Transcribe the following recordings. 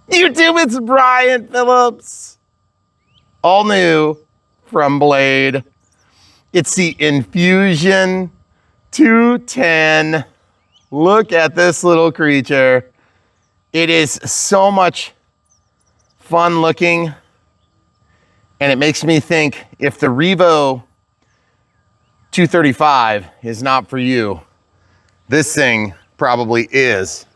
YouTube, it's Brian Phillips. All new from Blade. It's the Infusion 210. Look at this little creature. It is so much fun looking. And it makes me think, if the Revo 235 is not for you, this thing probably is.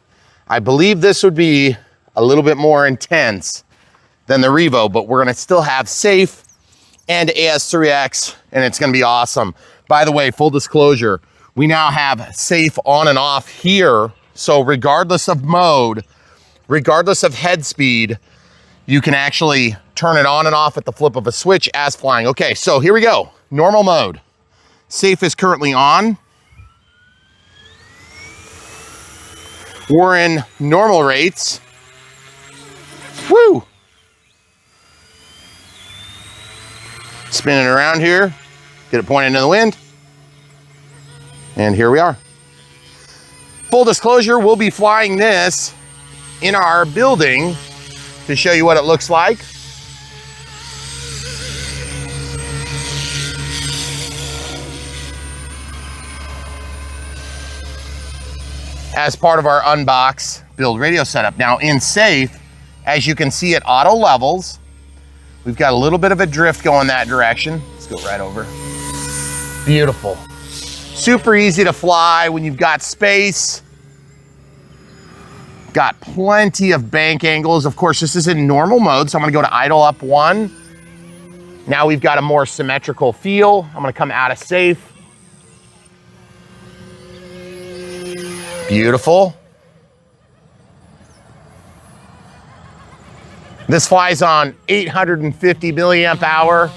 I believe this would be a little bit more intense than the Revo, but we're gonna still have safe and AS3X, and it's gonna be awesome. By the way, full disclosure, we now have safe on and off here. So regardless of mode, regardless of head speed, you can actually turn it on and off at the flip of a switch as flying. Okay, so here we go. Normal mode. Safe is currently on. We're in normal rates. Woo! Spinning around here. Get it pointed into the wind. And here we are. Full disclosure, we'll be flying this in our building to show you what it looks like. As part of our Unbox build radio setup. Now in safe, as you can see at auto levels, we've got a little bit of a drift going that direction. Let's go right over. Beautiful. Super easy to fly when you've got space. Got plenty of bank angles. Of course, this is in normal mode, so I'm gonna go to idle up 1. Now we've got a more symmetrical feel. I'm gonna come out of safe. Beautiful. This flies on 850 milliamp hour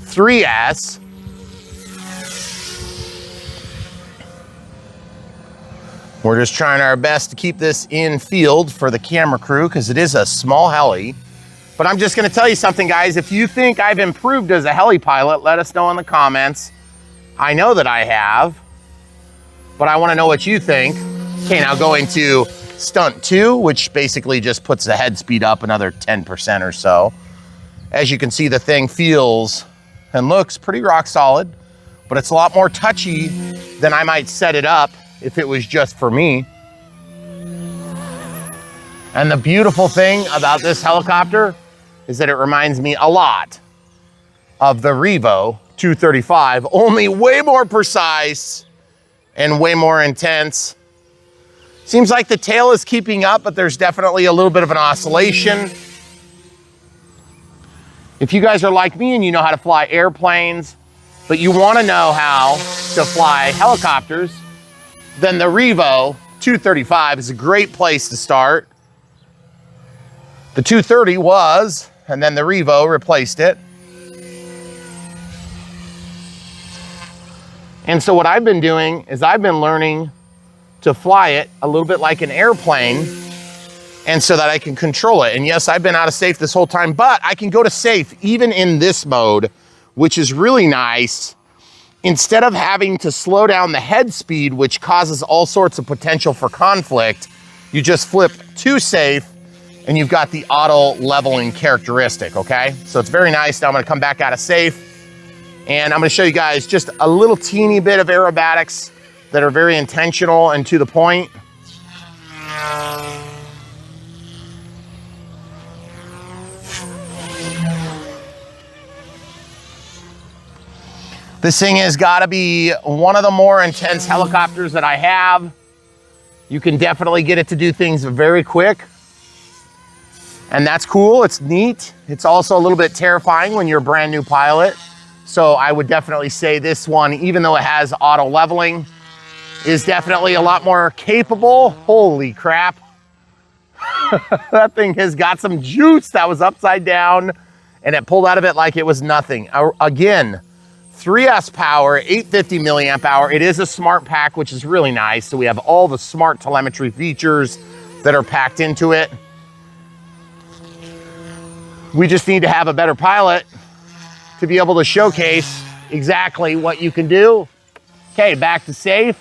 3S. We're just trying our best to keep this in field for the camera crew because it is a small heli. But I'm just gonna tell you something, guys. If you think I've improved as a heli pilot, let us know in the comments. I know that I have, but I wanna know what you think. Okay, now going to stunt 2, which basically just puts the head speed up another 10% or so. As you can see, the thing feels and looks pretty rock solid, but it's a lot more touchy than I might set it up if it was just for me. And the beautiful thing about this helicopter is that it reminds me a lot of the Revo 235, only way more precise and way more intense. Seems like the tail is keeping up, but there's definitely a little bit of an oscillation. If you guys are like me and you know how to fly airplanes, but you want to know how to fly helicopters, then the Revo 235 is a great place to start. The 230 was, and then the Revo replaced it. And so what I've been doing is I've been learning to fly it a little bit like an airplane, and so that I can control it. And yes, I've been out of safe this whole time, but I can go to safe even in this mode, which is really nice. Instead of having to slow down the head speed, which causes all sorts of potential for conflict, you just flip to safe and you've got the auto leveling characteristic, okay? So it's very nice. Now I'm gonna come back out of safe and I'm gonna show you guys just a little teeny bit of aerobatics that are very intentional and to the point. This thing has got to be one of the more intense helicopters that I have. You can definitely get it to do things very quick. And that's cool, it's neat. It's also a little bit terrifying when you're a brand new pilot. So I would definitely say this one, even though it has auto leveling, is definitely a lot more capable. Holy crap. That thing has got some juice. That was upside down and it pulled out of it like it was nothing. Again, 3S power, 850 milliamp hour. It is a smart pack, which is really nice. So we have all the smart telemetry features that are packed into it. We just need to have a better pilot to be able to showcase exactly what you can do. Okay, back to safe.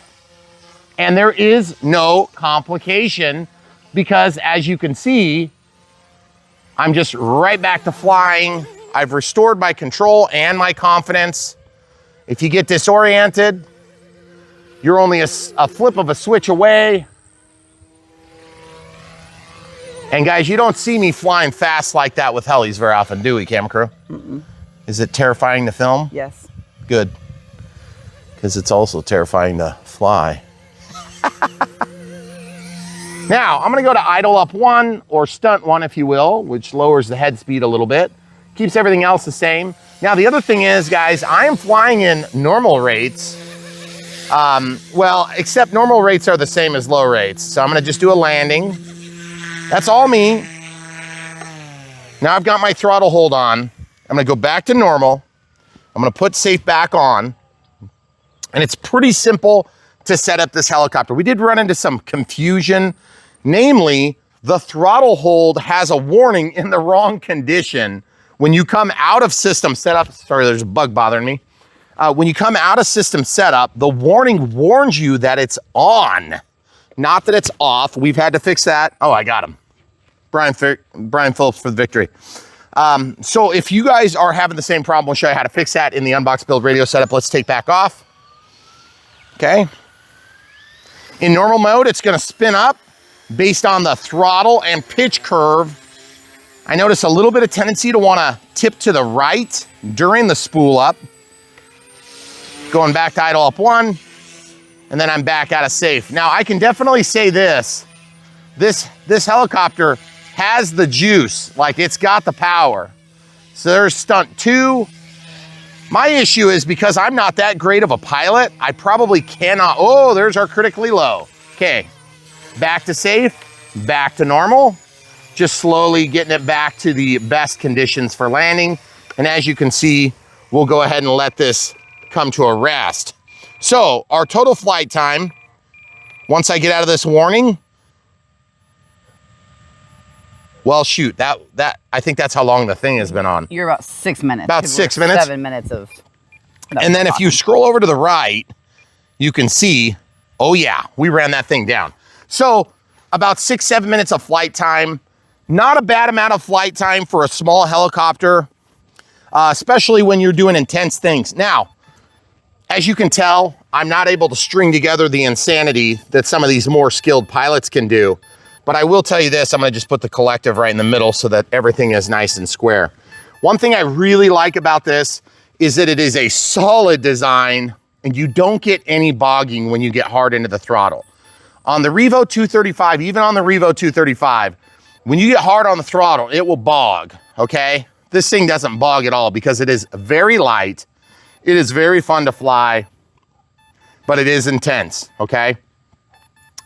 And there is no complication because as you can see, I'm just right back to flying. I've restored my control and my confidence. If you get disoriented, you're only a flip of a switch away. And guys, you don't see me flying fast like that with helis very often, do we, camera crew? Mm-mm. Is it terrifying to film? Yes. Good. Because it's also terrifying to fly. Now, I'm gonna go to idle up 1, or stunt 1, if you will, which lowers the head speed a little bit. Keeps everything else the same. Now, the other thing is, guys, I am flying in normal rates. Well, except normal rates are the same as low rates. So I'm gonna just do a landing. That's all me. Now I've got my throttle hold on. I'm gonna go back to normal. I'm gonna put safe back on. And it's pretty simple to set up this helicopter. We did run into some confusion. Namely, the throttle hold has a warning in the wrong condition. When you come out of system setup, sorry, there's a bug bothering me. When you come out of system setup, the warning warns you that it's on, not that it's off. We've had to fix that. Oh, I got him. Brian Phillips for the victory. So if you guys are having the same problem, we'll show you how to fix that in the Unbox Build radio setup. Let's take back off. Okay. In normal mode, it's gonna spin up based on the throttle and pitch curve. I notice a little bit of tendency to wanna tip to the right during the spool up. Going back to idle up 1, and then I'm back out of safe. Now I can definitely say this helicopter has the juice, like it's got the power. So there's stunt 2. My issue is because I'm not that great of a pilot, I probably cannot, oh, there's our critically low. Okay, back to safe, back to normal. Just slowly getting it back to the best conditions for landing. And as you can see, we'll go ahead and let this come to a rest. So our total flight time, once I get out of this warning, well, shoot, that I think that's how long the thing has been on. You're about 6 minutes. About 6 minutes? 7 minutes of... And then if you scroll over to the right, you can see, oh yeah, we ran that thing down. So about 6-7 minutes of flight time. Not a bad amount of flight time for a small helicopter, especially when you're doing intense things. Now, as you can tell, I'm not able to string together the insanity that some of these more skilled pilots can do. But I will tell you this, I'm gonna just put the collective right in the middle so that everything is nice and square. One thing I really like about this is that it is a solid design and you don't get any bogging when you get hard into the throttle. On the Revo 235, even on the Revo 235, when you get hard on the throttle, it will bog, okay? This thing doesn't bog at all because it is very light. It is very fun to fly, but it is intense, okay?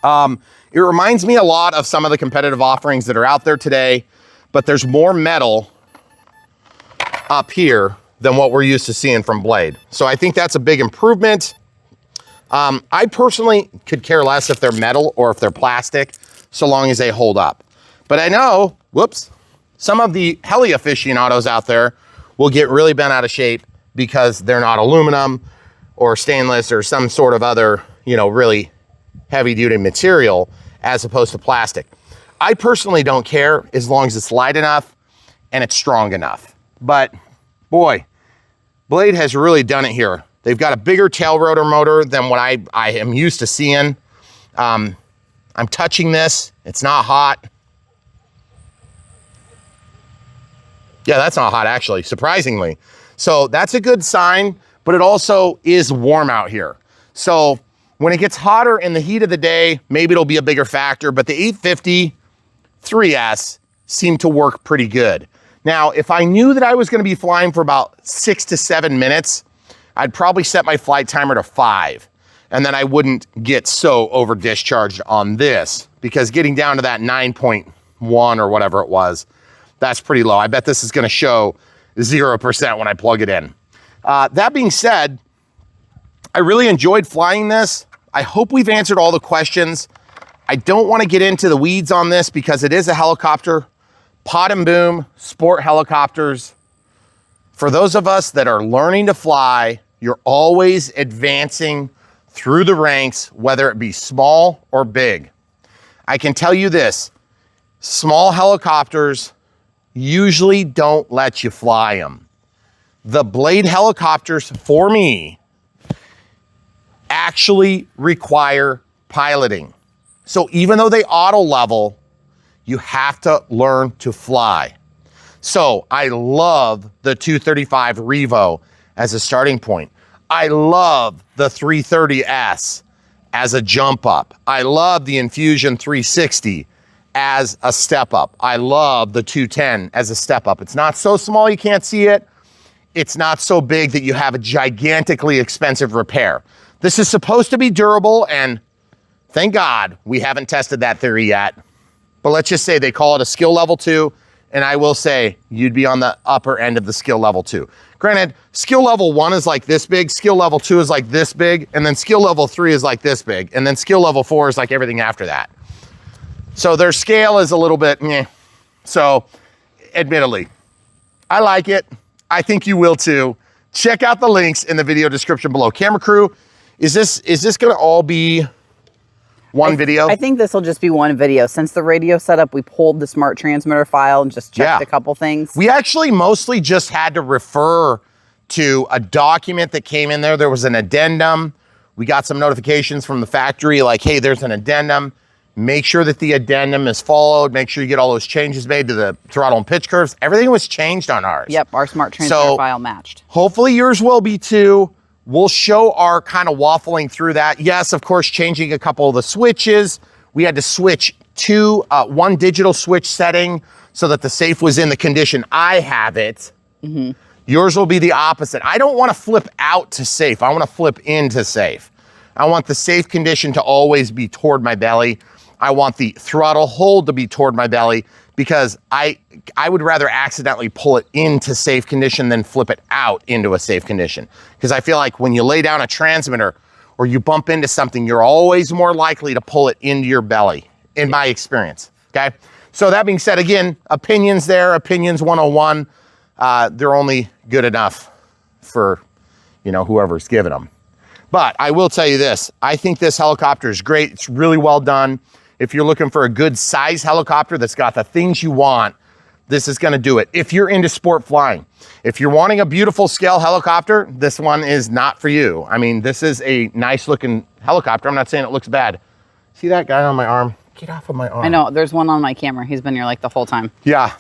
It reminds me a lot of some of the competitive offerings that are out there today, but there's more metal up here than what we're used to seeing from Blade. So I think that's a big improvement. I personally could care less if they're metal or if they're plastic, so long as they hold up. But I know, whoops, some of the heli aficionados out there will get really bent out of shape because they're not aluminum or stainless or some sort of other, you know, really heavy duty material as opposed to plastic. I personally don't care as long as it's light enough and it's strong enough. But boy, Blade has really done it here. They've got a bigger tail rotor motor than what I am used to seeing. I'm touching this, it's not hot. Yeah, that's not hot actually, surprisingly. So that's a good sign, but it also is warm out here. So when it gets hotter in the heat of the day, maybe it'll be a bigger factor, but the 850 3S seemed to work pretty good. Now, if I knew that I was gonna be flying for about 6 to 7 minutes, I'd probably set my flight timer to 5, and then I wouldn't get so over discharged on this, because getting down to that 9.1 or whatever it was, that's pretty low. I bet this is gonna show 0% when I plug it in. That being said, I really enjoyed flying this. I hope we've answered all the questions. I don't want to get into the weeds on this because it is a helicopter, pod and boom, sport helicopters. For those of us that are learning to fly, you're always advancing through the ranks, whether it be small or big. I can tell you this, Small helicopters usually don't let you fly them. The Blade helicopters, for me, actually require piloting. So even though they auto level, you have to learn to fly. So I love the 235 Revo as a starting point. I love the 330S as a jump up. I love the Infusion 360 as a step up. I love the 210 as a step up. It's not so small you can't see it. It's not so big that you have a gigantically expensive repair. This is supposed to be durable, and thank God we haven't tested that theory yet. But let's just say they call it a skill level 2, and I will say you'd be on the upper end of the skill level 2. Granted, skill level 1 is like this big, skill level 2 is like this big, and then skill level 3 is like this big, and then skill level 4 is like everything after that. So their scale is a little bit meh. So admittedly, I like it. I think you will too. Check out the links in the video description below. Camera crew, is this gonna all be one video? I think this will just be one video. Since the radio setup, we pulled the smart transmitter file and just checked a couple things. We actually mostly just had to refer to a document that came in there. There was an addendum. We got some notifications from the factory like, hey, there's an addendum. Make sure that the addendum is followed. Make sure you get all those changes made to the throttle and pitch curves. Everything was changed on ours. Yep, our smart transmitter file matched. Hopefully yours will be too. We'll show our kind of waffling through that. Yes, of course, changing a couple of the switches. We had to switch to one digital switch setting so that the safe was in the condition I have it. Yours will be the opposite. I don't want to flip out to safe. I want to flip into safe. I want the safe condition to always be toward my belly. I want the throttle hold to be toward my belly because I would rather accidentally pull it into safe condition than flip it out into a safe condition. Because I feel like when you lay down a transmitter or you bump into something, you're always more likely to pull it into your belly, in my experience, okay? So that being said, again, opinions there, opinions 101. They're only good enough for, whoever's giving them. But I will tell you this, I think this helicopter is great. It's really well done. If you're looking for a good size helicopter that's got the things you want, this is gonna do it. If you're into sport flying, if you're wanting a beautiful scale helicopter, this one is not for you. I mean, this is a nice looking helicopter. I'm not saying it looks bad. See that guy on my arm? Get off of my arm. I know, there's one on my camera. He's been here like the whole time. Yeah,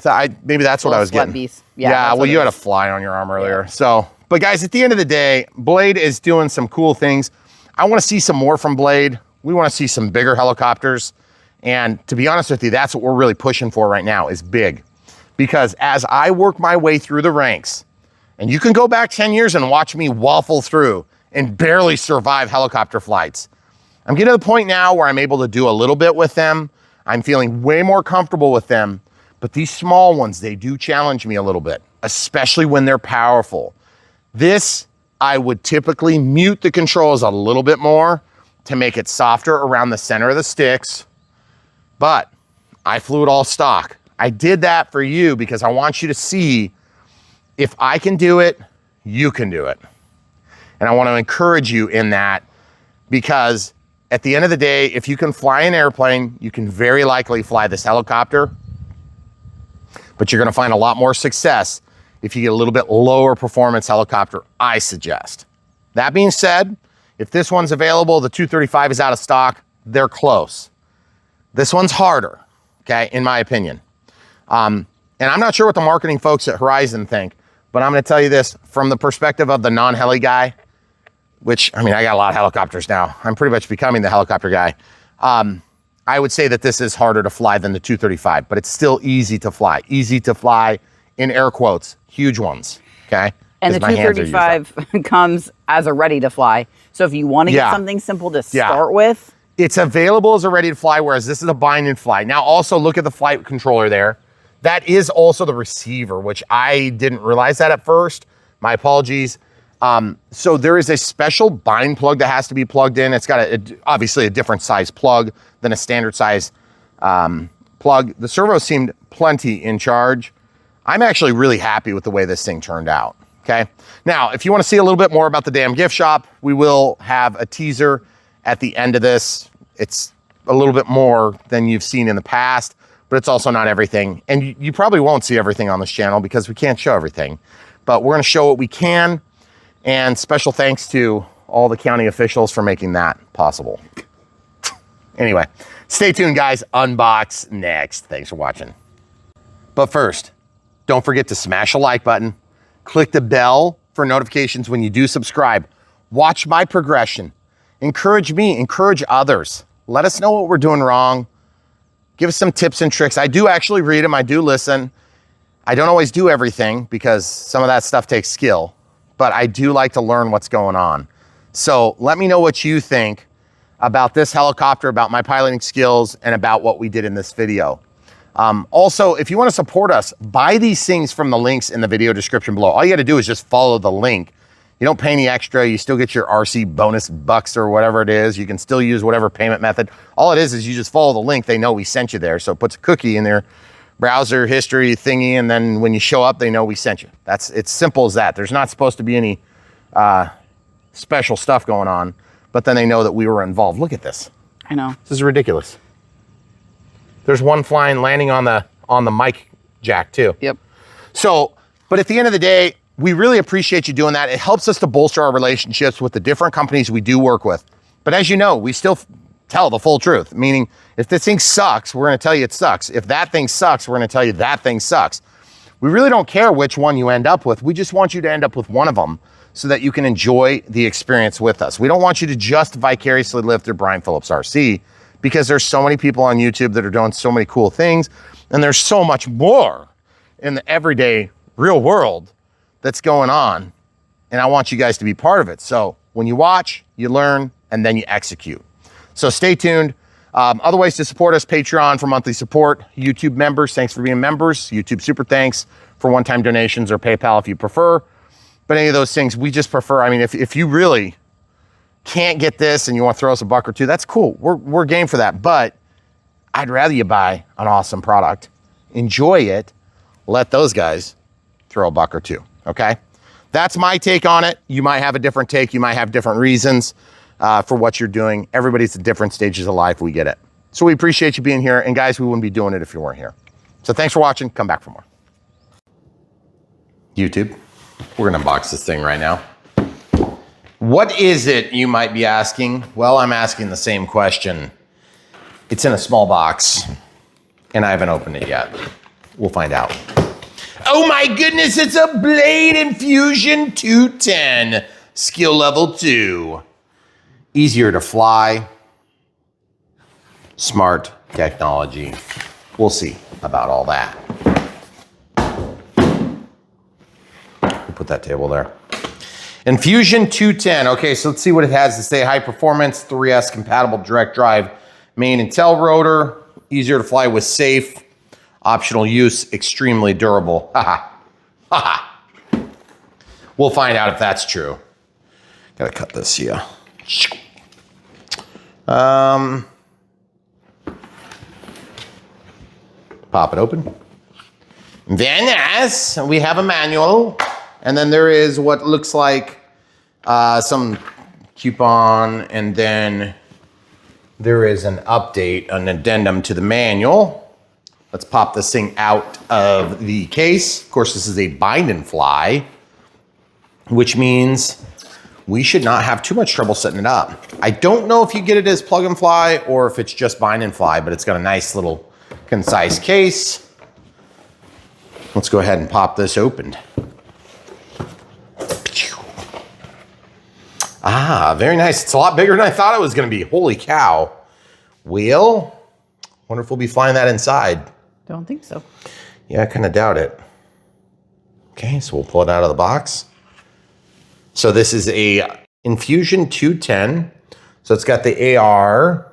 maybe that's what I was getting. Beast. Yeah, well, you had a fly on your arm earlier. Yeah. So, but guys, at the end of the day, Blade is doing some cool things. I wanna see some more from Blade. We wanna see some bigger helicopters. And to be honest with you, that's what we're really pushing for right now is big. Because as I work my way through the ranks, and you can go back 10 years and watch me waffle through and barely survive helicopter flights. I'm getting to the point now where I'm able to do a little bit with them. I'm feeling way more comfortable with them. But these small ones, they do challenge me a little bit, especially when they're powerful. This, I would typically mute the controls a little bit more to make it softer around the center of the sticks. But I flew it all stock. I did that for you because I want you to see if I can do it, you can do it. And I want to encourage you in that because at the end of the day, if you can fly an airplane, you can very likely fly this helicopter, but you're going to find a lot more success if you get a little bit lower performance helicopter, I suggest. That being said, if this one's available, the 235 is out of stock, they're close. This one's harder, okay, in my opinion. And I'm not sure what the marketing folks at Horizon think, but I'm gonna tell you this from the perspective of the non-heli guy, which, I mean, I got a lot of helicopters now. I'm pretty much becoming the helicopter guy. I would say that this is harder to fly than the 235, but it's still easy to fly. Easy to fly, in air quotes, huge ones, okay? And the 235 comes as a ready to fly. So if you wanna get something simple to start with, it's available as a ready to fly, whereas this is a bind and fly. Now also look at the flight controller there. That is also the receiver, which I didn't realize that at first. My apologies. So there is a special bind plug that has to be plugged in. It's got obviously a different size plug than a standard size plug. The servo seemed plenty in charge. I'm actually really happy with the way this thing turned out, okay? Now, if you wanna see a little bit more about the damn gift shop, we will have a teaser at the end of this. It's a little bit more than you've seen in the past, but it's also not everything. And you probably won't see everything on this channel because we can't show everything, but we're gonna show what we can. And special thanks to all the county officials for making that possible. Anyway, stay tuned, guys. Unbox next. Thanks for watching. But first, don't forget to smash a like button, click the bell for notifications when you do subscribe. Watch my progression. Encourage me, encourage others. Let us know what we're doing wrong. Give us some tips and tricks. I do actually read them, I do listen. I don't always do everything because some of that stuff takes skill, but I do like to learn what's going on. So let me know what you think about this helicopter, about my piloting skills, and about what we did in this video. Also, if you want to support us, buy these things from the links in the video description below. All you got to do is just follow the link. You don't pay any extra. You still get your RC bonus bucks or whatever it is. You can still use whatever payment method. All it is you just follow the link. They know we sent you there. So it puts a cookie in their browser history thingy, and then when you show up, they know we sent you. It's simple as that. There's not supposed to be any special stuff going on, but then they know that we were involved. Look at this. I know. This is ridiculous. There's one flying landing on the mic jack too. Yep. So, but at the end of the day, we really appreciate you doing that. It helps us to bolster our relationships with the different companies we do work with. But as you know, we still tell the full truth, meaning if this thing sucks, we're going to tell you it sucks. If that thing sucks, we're going to tell you that thing sucks. We really don't care which one you end up with. We just want you to end up with one of them so that you can enjoy the experience with us. We don't want you to just vicariously live through Brian Phillips RC, because there's so many people on YouTube that are doing so many cool things, and there's so much more in the everyday real world that's going on, and I want you guys to be part of it. So when you watch, you learn, and then you execute. So stay tuned. Other ways to support us: Patreon for monthly support, YouTube members, thanks for being members, YouTube super thanks for one-time donations, or PayPal if you prefer. But any of those things, we just prefer. I mean, if you really can't get this and you want to throw us a buck or two, that's cool. We're game for that. But I'd rather you buy an awesome product, enjoy it, let those guys throw a buck or two, okay? That's my take on it. You might have a different take. You might have different reasons for what you're doing. Everybody's at different stages of life. We get it. So we appreciate you being here. And guys, we wouldn't be doing it if you weren't here. So thanks for watching. Come back for more. YouTube, we're gonna unbox this thing right now. What is it, you might be asking? Well, I'm asking the same question. It's in a small box, and I haven't opened it yet. We'll find out. Oh my goodness, it's a Blade Infusion 210, skill level 2. Easier to fly, smart technology. We'll see about all that. We'll put that table there. Infusion 210. Okay, so let's see what it has to say. High performance, 3S compatible direct drive main and tail rotor. Easier to fly with safe. Optional use, extremely durable. Haha. Haha. We'll find out if that's true. Gotta cut this here. Pop it open. Very nice. We have a manual. And then there is what looks like some coupon, and then there is an update, an addendum to the manual. Let's pop this thing out of the case. Of course, this is a bind and fly, which means we should not have too much trouble setting it up. I don't know if you get it as plug and fly or if it's just bind and fly, but it's got a nice little concise case. Let's go ahead and pop this open. Ah, very nice. It's a lot bigger than I thought it was going to be. Holy cow. Well, wonder if we'll be flying that inside. Don't think so. Yeah, I kind of doubt it. Okay, so we'll pull it out of the box. So this is a Infusion 210. So it's got the AR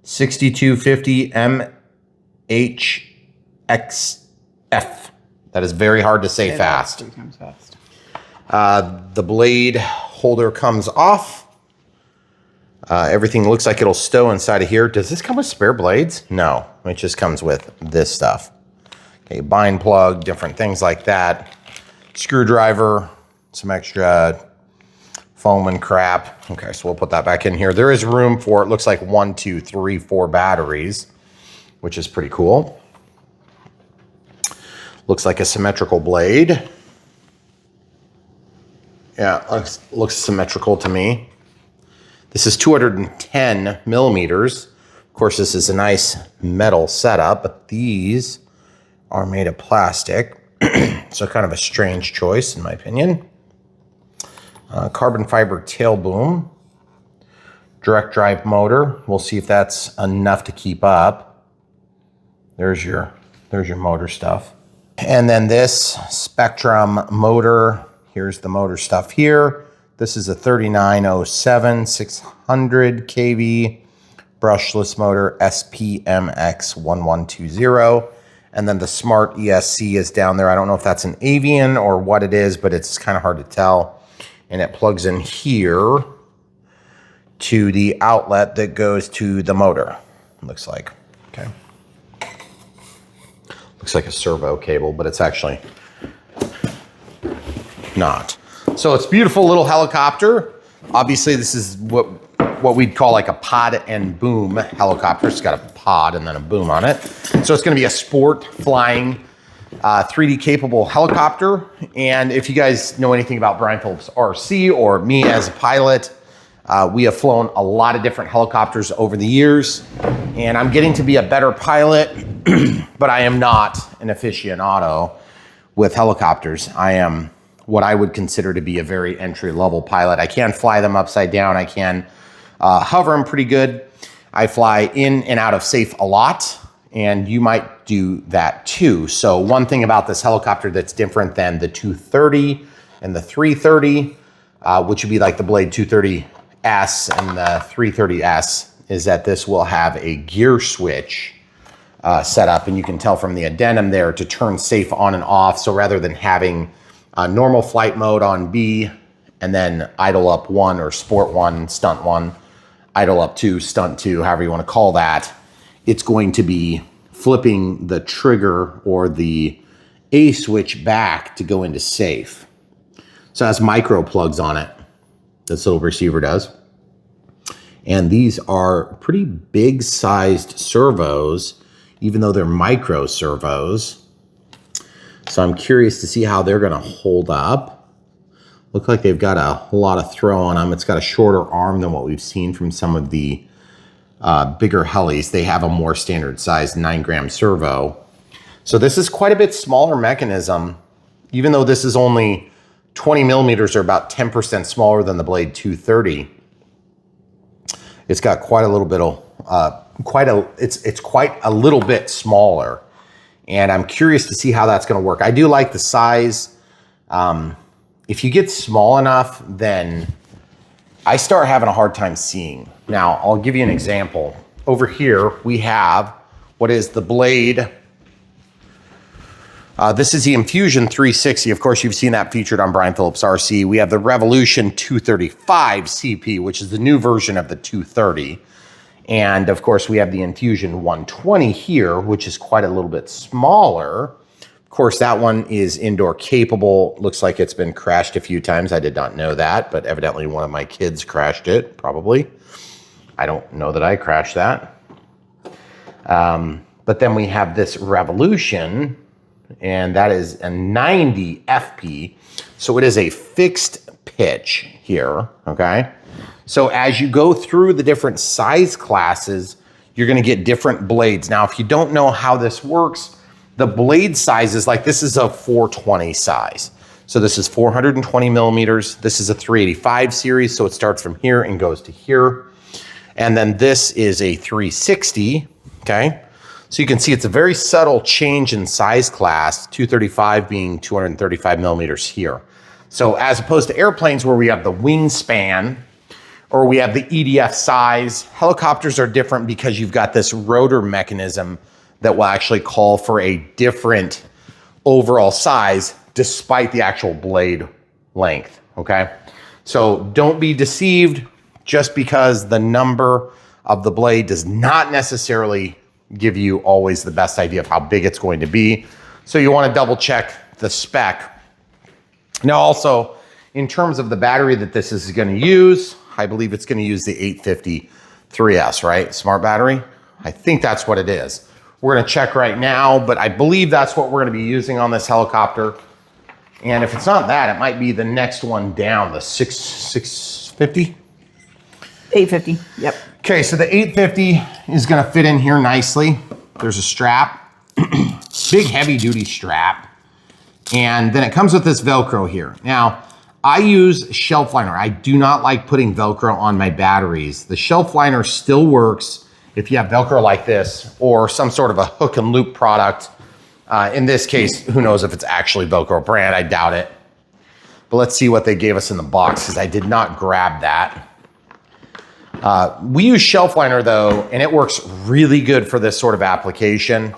6250 MHXF. That is very hard to say fast. 3 times fast. The blade holder comes off. Everything looks like it'll stow inside of here. Does this come with spare blades? No, it just comes with this stuff. Okay, bind plug, different things like that. Screwdriver, some extra foam and crap. Okay, so we'll put that back in here. There is room for, it looks like 1, 2, 3, 4 batteries, which is pretty cool. Looks like a symmetrical blade. Yeah, looks symmetrical to me. This is 210 millimeters. Of course, this is a nice metal setup, but these are made of plastic. So kind of a strange choice in my opinion. Carbon fiber tail boom. Direct drive motor. We'll see if that's enough to keep up. There's your motor stuff. And then this Spectrum motor. Here's the motor stuff here. This is a 3907 600 kV brushless motor SPMX1120. And then the Smart ESC is down there. I don't know if that's an Avian or what it is, but it's kind of hard to tell. And it plugs in here to the outlet that goes to the motor, looks like. Okay. Looks like a servo cable, but it's actually not. So it's a beautiful little helicopter. Obviously, this is what we'd call like a pod and boom helicopter. It's got a pod and then a boom on it. So it's gonna be a sport flying 3D capable helicopter. And if you guys know anything about Brian Phillips RC or me as a pilot, we have flown a lot of different helicopters over the years, and I'm getting to be a better pilot, but I am not an aficionado with helicopters. I am what I would consider to be a very entry-level pilot. I can fly them upside down. I can hover them pretty good. I fly in and out of SAFE a lot, and you might do that too. So one thing about this helicopter that's different than the 230 and the 330, which would be like the Blade 230S and the 330S, is that this will have a gear switch set up, and you can tell from the addendum there to turn SAFE on and off. So rather than having normal flight mode on B and then idle up 1 or sport 1, stunt 1, idle up 2, stunt 2, however you want to call that, it's going to be flipping the trigger or the A switch back to go into SAFE. So it has micro plugs on it. This little receiver does. And these are pretty big sized servos, even though they're micro servos. So I'm curious to see how they're gonna hold up. Look like they've got a whole lot of throw on them. It's got a shorter arm than what we've seen from some of the bigger helis. They have a more standard size 9-gram servo. So this is quite a bit smaller mechanism, even though this is only 20 millimeters or about 10% smaller than the Blade 230. It's got quite a little bit of, it's quite a little bit smaller. And I'm curious to see how that's gonna work. I do like the size. If you get small enough, then I start having a hard time seeing. Now, I'll give you an example. Over here, we have what is the Blade. This is the Infusion 360. Of course, you've seen that featured on Brian Phillips RC. We have the Revolution 235 CP, which is the new version of the 230. And of course, we have the Infusion 120 here, which is quite a little bit smaller. Of course, that one is indoor capable. Looks like it's been crashed a few times. I did not know that, but evidently one of my kids crashed it, probably. I don't know that I crashed that. But then we have this Revolution, and that is a 90 FP. So it is a fixed pitch here, okay? So as you go through the different size classes, you're gonna get different blades. Now, if you don't know how this works, the blade sizes, like this is a 420 size. So this is 420 millimeters. This is a 385 series, so it starts from here and goes to here. And then this is a 360, okay? So you can see it's a very subtle change in size class, 235 being 235 millimeters here. So as opposed to airplanes where we have the wingspan or we have the EDF size, helicopters are different because you've got this rotor mechanism that will actually call for a different overall size despite the actual blade length, okay? So don't be deceived just because the number of the blade does not necessarily give you always the best idea of how big it's going to be. So you want to double check the spec. Now also, in terms of the battery that this is going to use, I believe it's going to use the 850 3S, right? Smart battery? I think that's what it is. We're gonna check right now, but I believe that's what we're gonna be using on this helicopter. And if it's not that, it might be the next one down, the 650? 850, yep. Okay, so the 850 is gonna fit in here nicely. There's a strap, big heavy duty strap. And then it comes with this Velcro here. Now, I use shelf liner. I do not like putting Velcro on my batteries. The shelf liner still works if you have Velcro like this or some sort of a hook and loop product. In this case, who knows if it's actually Velcro brand, I doubt it. But let's see what they gave us in the box because I did not grab that. We use shelf liner though, and it works really good for this sort of application.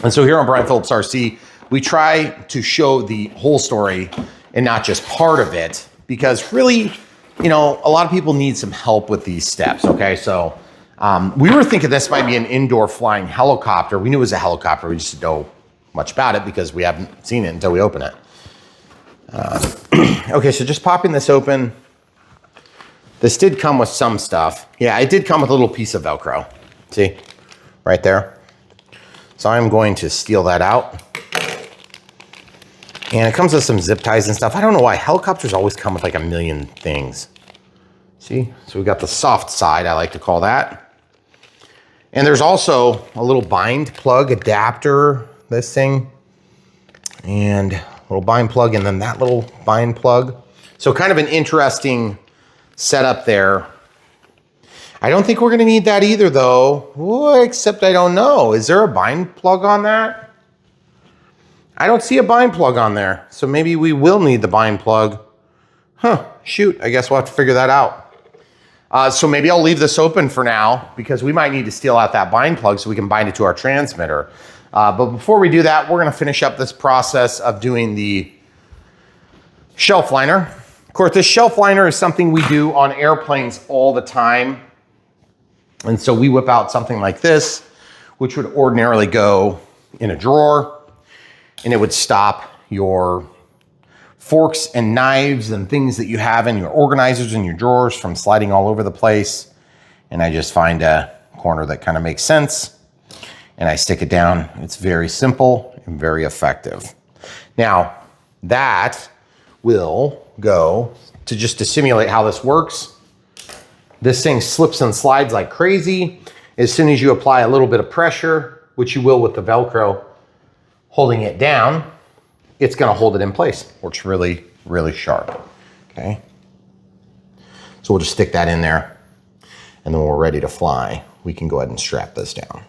And so here on Brian Phillips RC, we try to show the whole story and not just part of it, because really, you know, a lot of people need some help with these steps, okay? So we were thinking this might be an indoor flying helicopter. We knew it was a helicopter, we just didn't know much about it because we haven't seen it until we open it. Okay, so just popping this open. This did come with some stuff. Yeah, it did come with a little piece of Velcro. See, right there. So I'm going to steal that out. And it comes with some zip ties and stuff. I don't know why helicopters always come with like a million things. See, so we got the soft side, I like to call that. And there's also a little bind plug adapter, this thing. And a little bind plug and then that little bind plug. So kind of an interesting setup there. I don't think we're gonna need that either though. Ooh, except I don't know. Is there a bind plug on that? I don't see a bind plug on there. So maybe we will need the bind plug. Huh, shoot, I guess we'll have to figure that out. So maybe I'll leave this open for now because we might need to steal out that bind plug so we can bind it to our transmitter. But before we do that, we're gonna finish up this process of doing the shelf liner. Of course, this shelf liner is something we do on airplanes all the time. And so we whip out something like this, which would ordinarily go in a drawer, and it would stop your forks and knives and things that you have in your organizers and your drawers from sliding all over the place. And I just find a corner that kind of makes sense and I stick it down. It's very simple and very effective. Now, that will go to just to simulate how this works. This thing slips and slides like crazy. As soon as you apply a little bit of pressure, which you will with the Velcro holding it down, it's gonna hold it in place. Works really, really sharp, okay? So we'll just stick that in there, and then when we're ready to fly, we can go ahead and strap this down.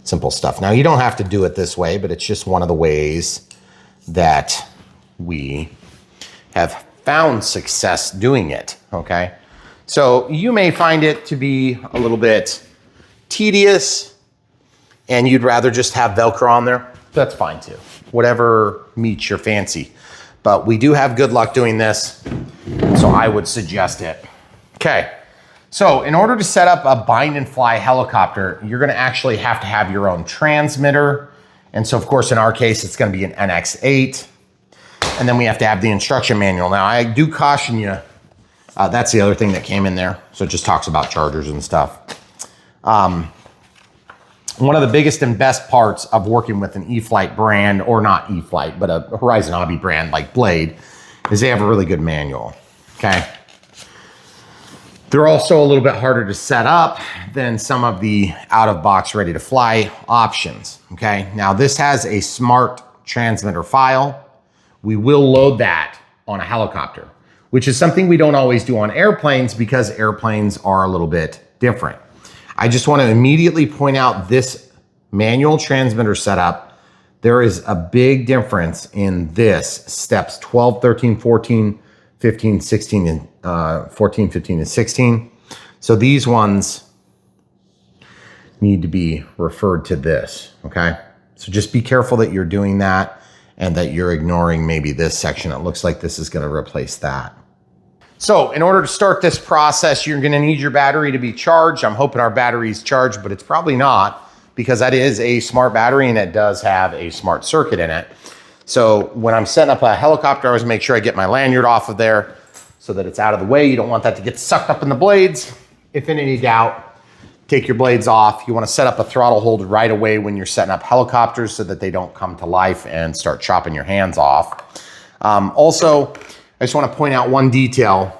Simple stuff. Now, you don't have to do it this way, but it's just one of the ways that we have found success doing it, okay? So you may find it to be a little bit tedious and you'd rather just have Velcro on there. That's fine too. Whatever meets your fancy. But we do have good luck doing this, so I would suggest it. Okay, so in order to set up a bind and fly helicopter, you're gonna actually have to have your own transmitter. And so of course, in our case, it's gonna be an NX8. And then we have to have the instruction manual. Now I do caution you, that's the other thing that came in there. So it just talks about chargers and stuff. One of the biggest and best parts of working with an E-Flight brand, or not E-Flight, but a Horizon Hobby brand like Blade, is they have a really good manual, okay? They're also a little bit harder to set up than some of the out-of-box ready-to-fly options, okay? Now this has a smart transmitter file. We will load that on a helicopter, which is something we don't always do on airplanes because airplanes are a little bit different. I just want to immediately point out this manual transmitter setup. There is a big difference in this steps 12, 13, 14, 15, 16, and 14, 15, and 16. So these ones need to be referred to this, okay? So just be careful that you're doing that and that you're ignoring maybe this section. It looks like this is going to replace that. So in order to start this process, you're gonna need your battery to be charged. I'm hoping our battery's charged, but it's probably not because that is a smart battery and it does have a smart circuit in it. So when I'm setting up a helicopter, I always make sure I get my lanyard off of there so that it's out of the way. You don't want that to get sucked up in the blades. If in any doubt, take your blades off. You want to set up a throttle hold right away when you're setting up helicopters so that they don't come to life and start chopping your hands off. Also, I just want to point out one detail.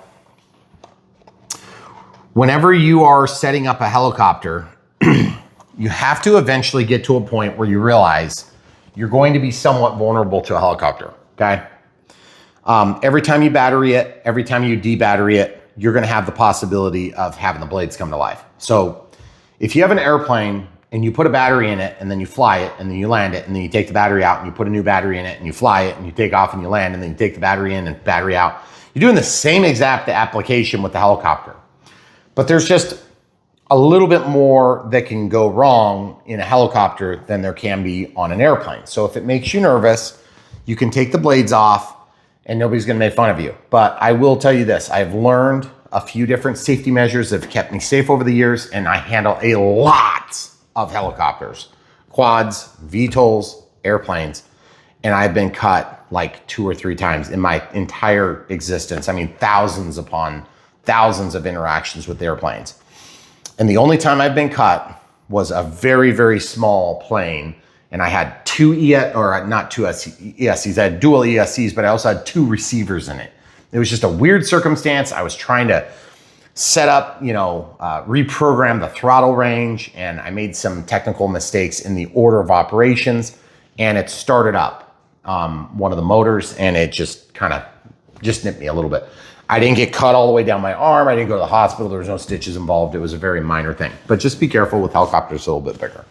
Whenever you are setting up a helicopter, you have to eventually get to a point where you realize you're going to be somewhat vulnerable to a helicopter, okay? Every time you battery it, every time you debattery it, you're gonna have the possibility of having the blades come to life. So if you have an airplane and you put a battery in it and then you fly it and then you land it and then you take the battery out and you put a new battery in it and you fly it and you take off and you land and then you take the battery in and battery out, you're doing the same exact application with the helicopter. But there's just a little bit more that can go wrong in a helicopter than there can be on an airplane. So if it makes you nervous, you can take the blades off and nobody's gonna make fun of you. But I will tell you this, I've learned a few different safety measures that have kept me safe over the years, and I handle a lot of helicopters, quads, VTOLs, airplanes, and I've been cut like 2 or 3 times in my entire existence. I mean, thousands upon thousands of interactions with airplanes. And the only time I've been cut was a very, very small plane. And I had 2 ESCs, I had dual ESCs, but I also had 2 receivers in it. It was just a weird circumstance. I was trying to set up, reprogram the throttle range, and I made some technical mistakes in the order of operations, and it started up one of the motors, and it just nipped me a little bit. I didn't get cut all the way down my arm. I didn't go to the hospital. There was no stitches involved. It was a very minor thing, but just be careful with helicopters a little bit bigger.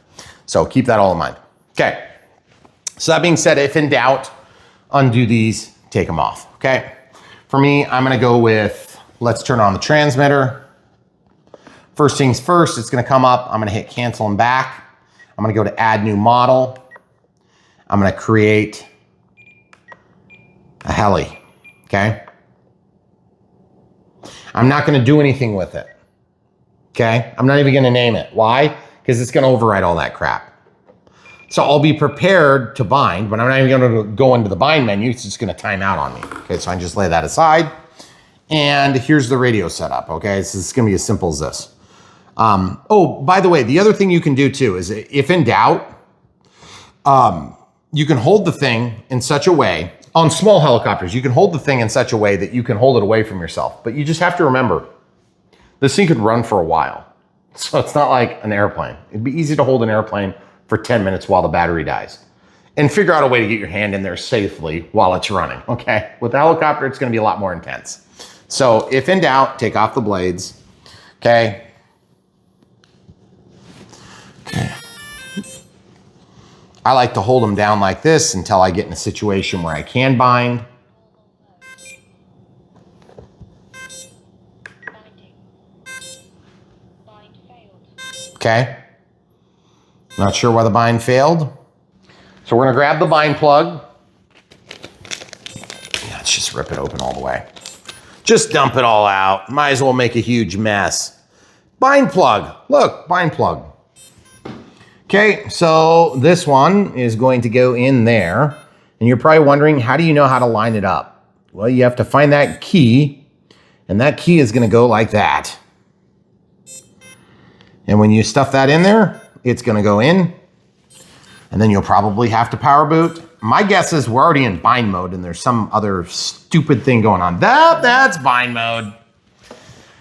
So keep that all in mind. Okay. So that being said, if in doubt, undo these, take them off. Okay. For me, I'm going to go with, let's turn on the transmitter. First things first, it's going to come up. I'm going to hit cancel and back. I'm going to go to add new model. I'm going to create a heli. Okay. I'm not going to do anything with it. Okay. I'm not even going to name it. Why? Because it's going to override all that crap. So I'll be prepared to bind, but I'm not even going to go into the bind menu. It's just going to time out on me. Okay. So I just lay that aside. And here's the radio setup. Okay. So it's going to be as simple as this. Oh, by the way, the other thing you can do too is if in doubt, you can hold the thing in such a way. On small helicopters, you can hold the thing in such a way that you can hold it away from yourself. But you just have to remember, this thing could run for a while. So it's not like an airplane. It'd be easy to hold an airplane for 10 minutes while the battery dies. And figure out a way to get your hand in there safely while it's running, okay? With a helicopter, it's gonna be a lot more intense. So if in doubt, take off the blades, okay? Okay. I like to hold them down like this until I get in a situation where I can bind. Okay. Not sure why the bind failed. So we're gonna grab the bind plug. Yeah, let's just rip it open all the way. Just dump it all out. Might as well make a huge mess. Bind plug, look, bind plug. Okay, so this one is going to go in there, and you're probably wondering, how do you know how to line it up? Well, you have to find that key, and that key is gonna go like that. And when you stuff that in there, it's gonna go in, and then you'll probably have to power boot. My guess is we're already in bind mode, and there's some other stupid thing going on. That's bind mode.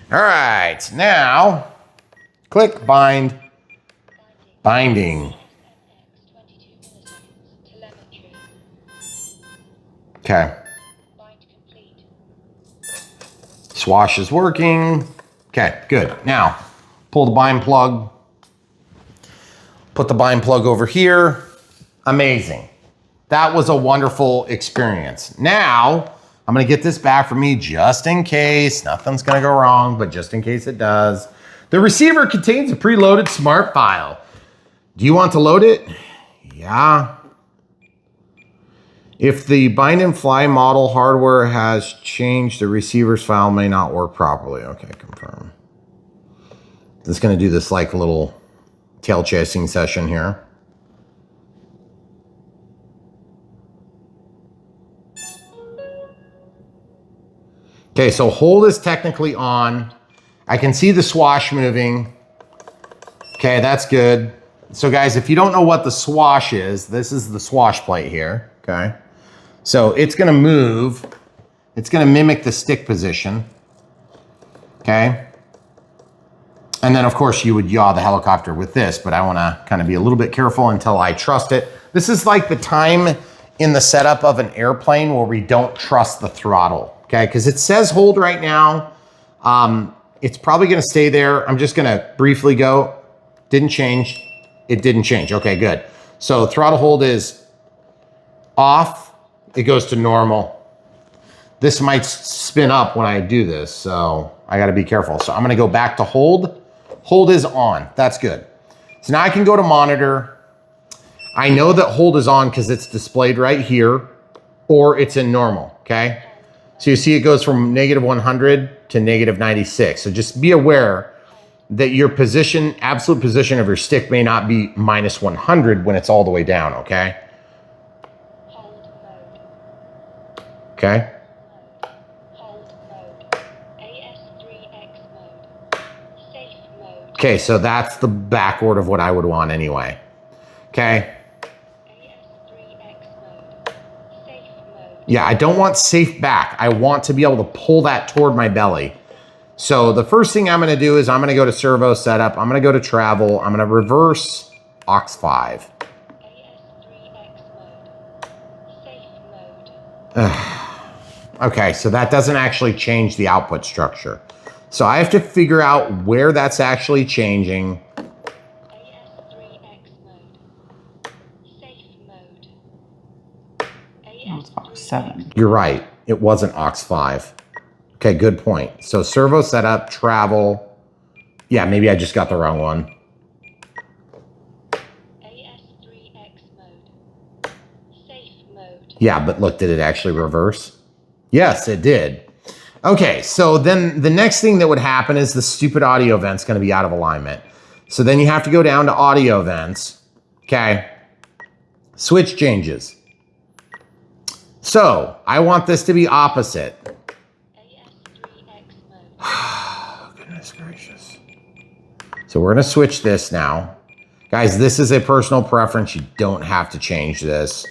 All right, now, click bind. Binding. Okay. Swash is working. Okay, good. Now, pull the bind plug. Put the bind plug over here. Amazing. That was a wonderful experience. Now, I'm gonna get this back for me just in case. Nothing's gonna go wrong, but just in case it does. The receiver contains a preloaded smart file. Do you want to load it? Yeah. If the bind and fly model hardware has changed, the receiver's file may not work properly. Okay, confirm. It's going to do this like little tail chasing session here. Okay, so hold is technically on. I can see the swash moving. Okay, that's good. So guys, if you don't know what the swash is, this is the swash plate here, okay? So it's gonna move, it's gonna mimic the stick position, okay? And then of course you would yaw the helicopter with this, but I wanna kind of be a little bit careful until I trust it. This is like the time in the setup of an airplane where we don't trust the throttle, okay? Because it says hold right now. It's probably gonna stay there. I'm just gonna briefly go, didn't change. It didn't change, okay, good. So throttle hold is off, it goes to normal. This might spin up when I do this, so I gotta be careful. So I'm gonna go back to hold. Hold is on, that's good. So now I can go to monitor. I know that hold is on because it's displayed right here, or it's in normal, okay? So you see it goes from -100 to -96. So just be aware that your position, absolute position of your stick may not be -100 when it's all the way down, okay? Hold mode. Okay? Hold mode. AS3X mode. Safe mode. Okay, so that's the backward of what I would want anyway. Okay? AS3X mode. Safe mode. Yeah, I don't want safe back. I want to be able to pull that toward my belly. So the first thing I'm gonna do is I'm gonna go to servo setup. I'm gonna go to travel. I'm gonna reverse aux 5. AS3X mode. Safe mode. Okay, so that doesn't actually change the output structure. So I have to figure out where that's actually changing. AS3X mode. Safe mode. Oh, it's aux 7. You're right, it wasn't aux 5. Okay, good point. So servo setup, travel. Yeah, maybe I just got the wrong one. AS3X mode. Safe mode. Yeah, but look, did it actually reverse? Yes, it did. Okay, so then the next thing that would happen is the stupid audio vent's gonna be out of alignment. So then you have to go down to audio vents, okay? Switch changes. So I want this to be opposite. AS3X mode. Goodness gracious. So we're gonna switch this now. Guys, this is a personal preference. You don't have to change this.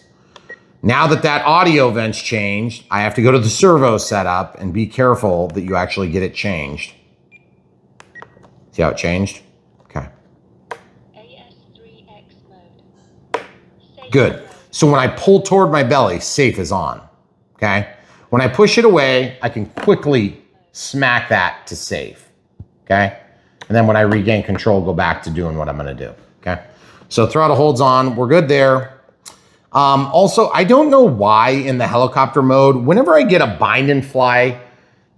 Now that that audio vent's changed, I have to go to the servo setup and be careful that you actually get it changed. See how it changed? Okay. AS3X mode. Safe Good. mode. So when I pull toward my belly, safe is on, okay? When I push it away, I can quickly smack that to safe, okay? And then when I regain control, go back to doing what I'm gonna do, okay? So throttle holds on, we're good there. Also, I don't know why in the helicopter mode, whenever I get a bind and fly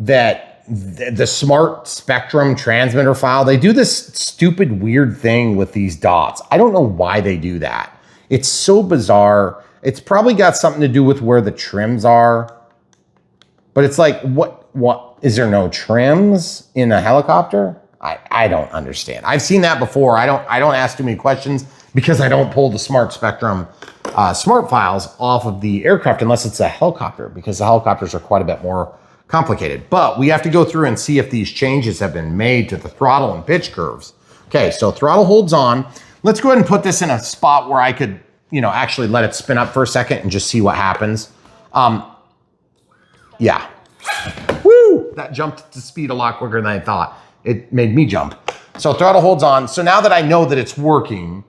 that the smart spectrum transmitter file, they do this stupid weird thing with these dots. I don't know why they do that. It's so bizarre. It's probably got something to do with where the trims are. But it's like, what, is there no trims in a helicopter? I don't understand. I've seen that before. I don't ask too many questions because I don't pull the smart spectrum smart files off of the aircraft unless it's a helicopter, because the helicopters are quite a bit more complicated. But we have to go through and see if these changes have been made to the throttle and pitch curves. Okay, so throttle holds on. Let's go ahead and put this in a spot where I could, actually let it spin up for a second and just see what happens. Yeah. Woo! That jumped to speed a lot quicker than I thought. It made me jump. So throttle holds on. So now that I know that it's working,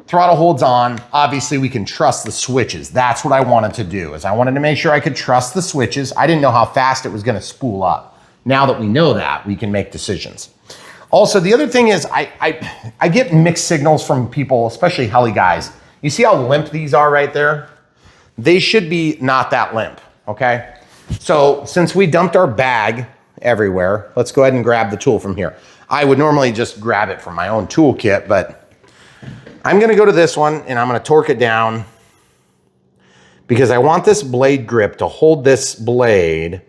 throttle holds on. Obviously, we can trust the switches. That's what I wanted to do, is I wanted to make sure I could trust the switches. I didn't know how fast it was gonna spool up. Now that we know that, we can make decisions. Also, the other thing is I get mixed signals from people, especially heli guys. You see how limp these are right there? They should be not that limp, okay? So since we dumped our bag everywhere, let's go ahead and grab the tool from here. I would normally just grab it from my own toolkit, but I'm gonna go to this one and I'm gonna torque it down because I want this blade grip to hold this blade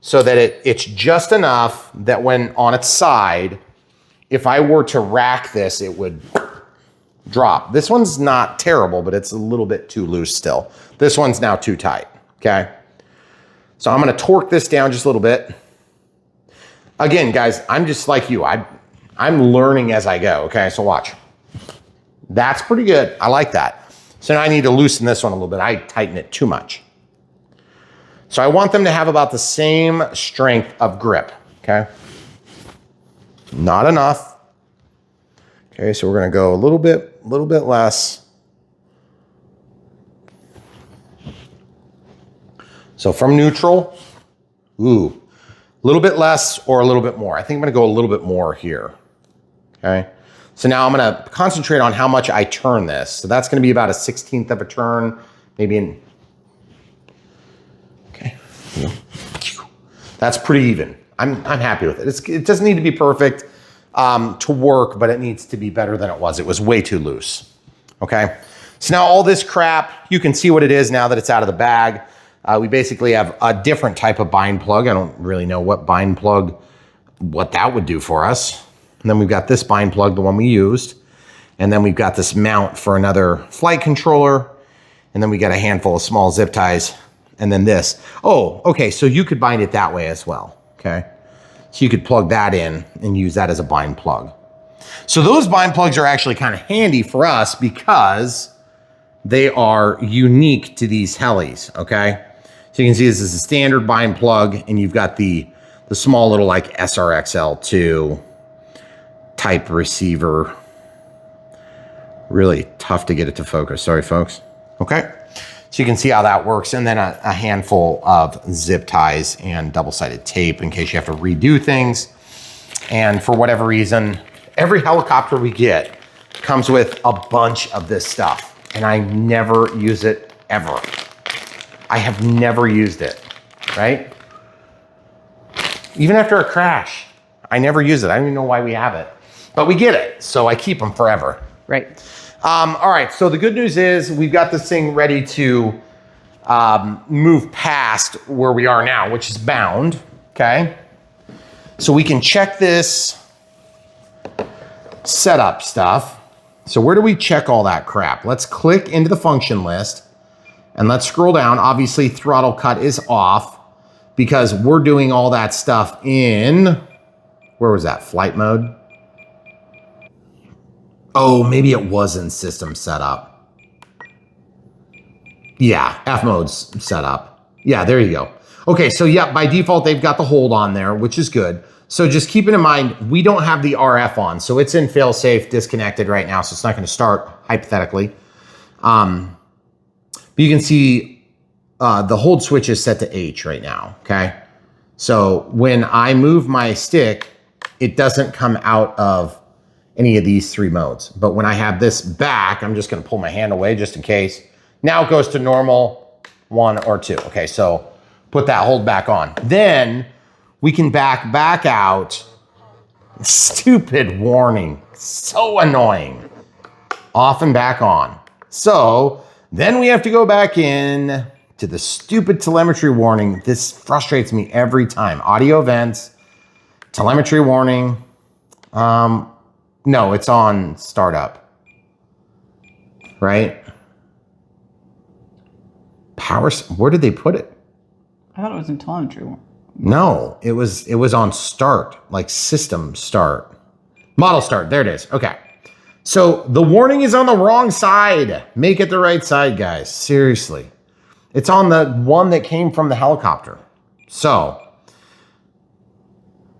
so that it's just enough that when on its side, if I were to rack this, it would drop. This one's not terrible, but it's a little bit too loose still. This one's now too tight, okay? So I'm gonna torque this down just a little bit. Again, guys, I'm just like you. I I'm learning as I go, okay? So watch. That's pretty good. I like that. So now I need to loosen this one a little bit. I tighten it too much. So I want them to have about the same strength of grip, okay? Not enough. Okay, so we're gonna go a little bit less. So from neutral, ooh, a little bit less or a little bit more. I think I'm gonna go a little bit more here, okay? So now I'm gonna concentrate on how much I turn this. So that's gonna be about a 1/16 of a turn, maybe in, okay. That's pretty even. I'm happy with it. It doesn't need to be perfect to work, but it needs to be better than it was. It was way too loose, okay? So now all this crap, you can see what it is now that it's out of the bag. We basically have a different type of bind plug. I don't really know what bind plug, what that would do for us. And then we've got this bind plug, the one we used. And then we've got this mount for another flight controller. And then we got a handful of small zip ties. And then this. Oh, okay, so you could bind it that way as well, okay? So you could plug that in and use that as a bind plug. So those bind plugs are actually kind of handy for us because they are unique to these helis, okay? So you can see this is a standard bind plug, and you've got the small little like SRXL2 type receiver. Really tough to get it to focus. Sorry, folks. Okay. So you can see how that works. And then a handful of zip ties and double-sided tape in case you have to redo things. And for whatever reason, every helicopter we get comes with a bunch of this stuff. And I never use it ever. I have never used it, right? Even after a crash, I never use it. I don't even know why we have it, but we get it. So I keep them forever. Right. All right, so the good news is we've got this thing ready to move past where we are now, which is bound, okay? So we can check this setup stuff. So where do we check all that crap? Let's click into the function list and let's scroll down. Obviously, throttle cut is off because we're doing all that stuff in, where was that, flight mode? Oh, maybe it was in system setup. Yeah, F mode's set up. Yeah, there you go. Okay, so yeah, by default, they've got the hold on there, which is good. So just keeping in mind, we don't have the RF on. So it's in fail-safe, disconnected right now. So it's not gonna start, hypothetically. But you can see the hold switch is set to H right now, okay? So when I move my stick, it doesn't come out of any of these three modes. But when I have this back, I'm just gonna pull my hand away just in case. Now it goes to normal, 1 or 2. Okay, so put that hold back on. Then we can back out. Stupid warning, so annoying. Off and back on. So then we have to go back in to the stupid telemetry warning. This frustrates me every time. Audio events, telemetry warning. No, it's on startup, right? Power, where did they put it? I thought it was in telemetry. No, it was on start, like system start. Model start, there it is, okay. So the warning is on the wrong side. Make it the right side, guys, seriously. It's on the one that came from the helicopter. So,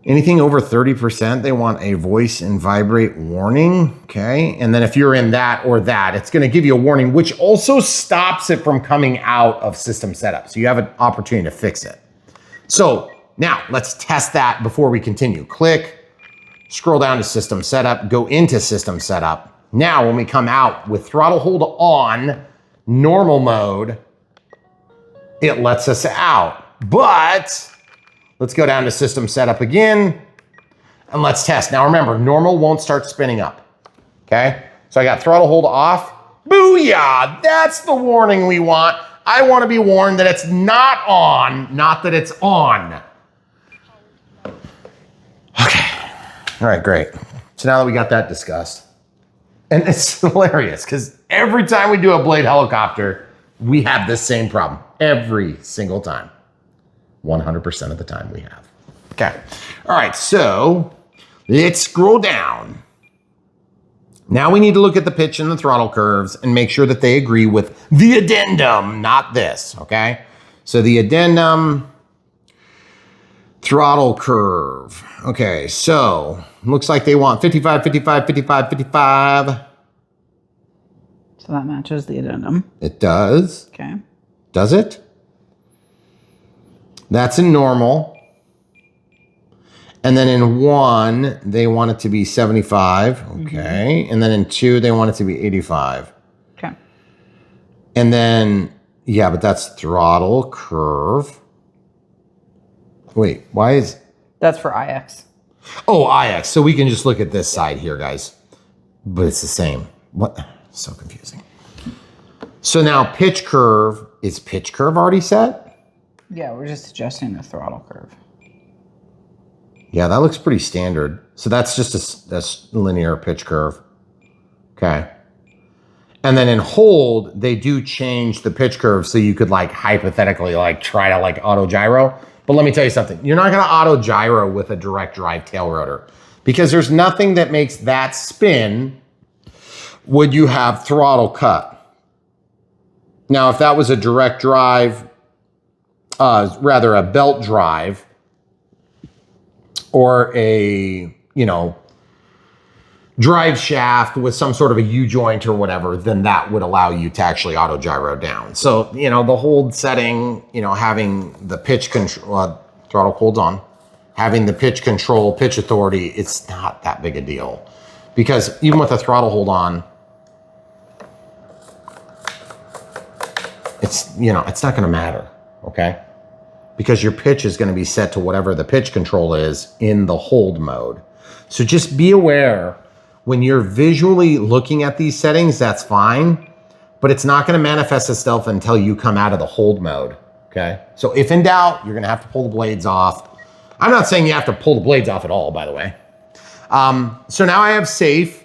anything over 30%, they want a voice and vibrate warning, okay? And then if you're in that or that, it's gonna give you a warning, which also stops it from coming out of system setup. So you have an opportunity to fix it. So now let's test that before we continue. Click, scroll down to system setup, go into system setup. Now when we come out with throttle hold on, normal mode, it lets us out. But let's go down to system setup again and let's test. Now remember, normal won't start spinning up, okay? So I got throttle hold off. Booyah, that's the warning we want. I want to be warned that it's not on, not that it's on. Okay, all right, great. So now that we got that discussed, and it's hilarious because every time we do a blade helicopter, we have this same problem every single time. 100% of the time we have. Okay, all right, so Let's scroll down. Now we need to look at the pitch and the throttle curves and make sure that they agree with the addendum, not this, okay? So the addendum throttle curve. Okay, so looks like they want 55, 55, 55, 55. So that matches the addendum. It does. Okay. Does it? That's in normal. And then in 1, they want it to be 75. Okay. And then in 2, they want it to be 85. Okay. And then, yeah, but that's throttle curve. Wait, why is... That's for IX. Oh, IX. So we can just look at this side here, guys. But it's the same. What? So confusing. So now pitch curve. Is pitch curve already set? Yeah, we're just adjusting the throttle curve. Yeah, that looks pretty standard. So that's just a linear pitch curve. Okay. And then in hold, they do change the pitch curve so you could like hypothetically like try to like auto gyro. But let me tell you something. You're not going to auto gyro with a direct drive tail rotor because there's nothing that makes that spin would you have throttle cut. Now, if that was a direct drive, rather a belt drive, or a, you know, drive shaft with some sort of a U-joint or whatever, then that would allow you to actually auto gyro down. So, you know, the hold setting, you know, having the pitch control, throttle holds on, having the pitch control, pitch authority, it's not that big a deal. Because even with a throttle hold on, it's, you know, it's not going to matter, okay? Because your pitch is going to be set to whatever the pitch control is in the hold mode. So just be aware when you're visually looking at these settings, that's fine, but it's not going to manifest itself until you come out of the hold mode, okay? So if in doubt, you're going to have to pull the blades off. I'm not saying you have to pull the blades off at all, by the way. So now I have safe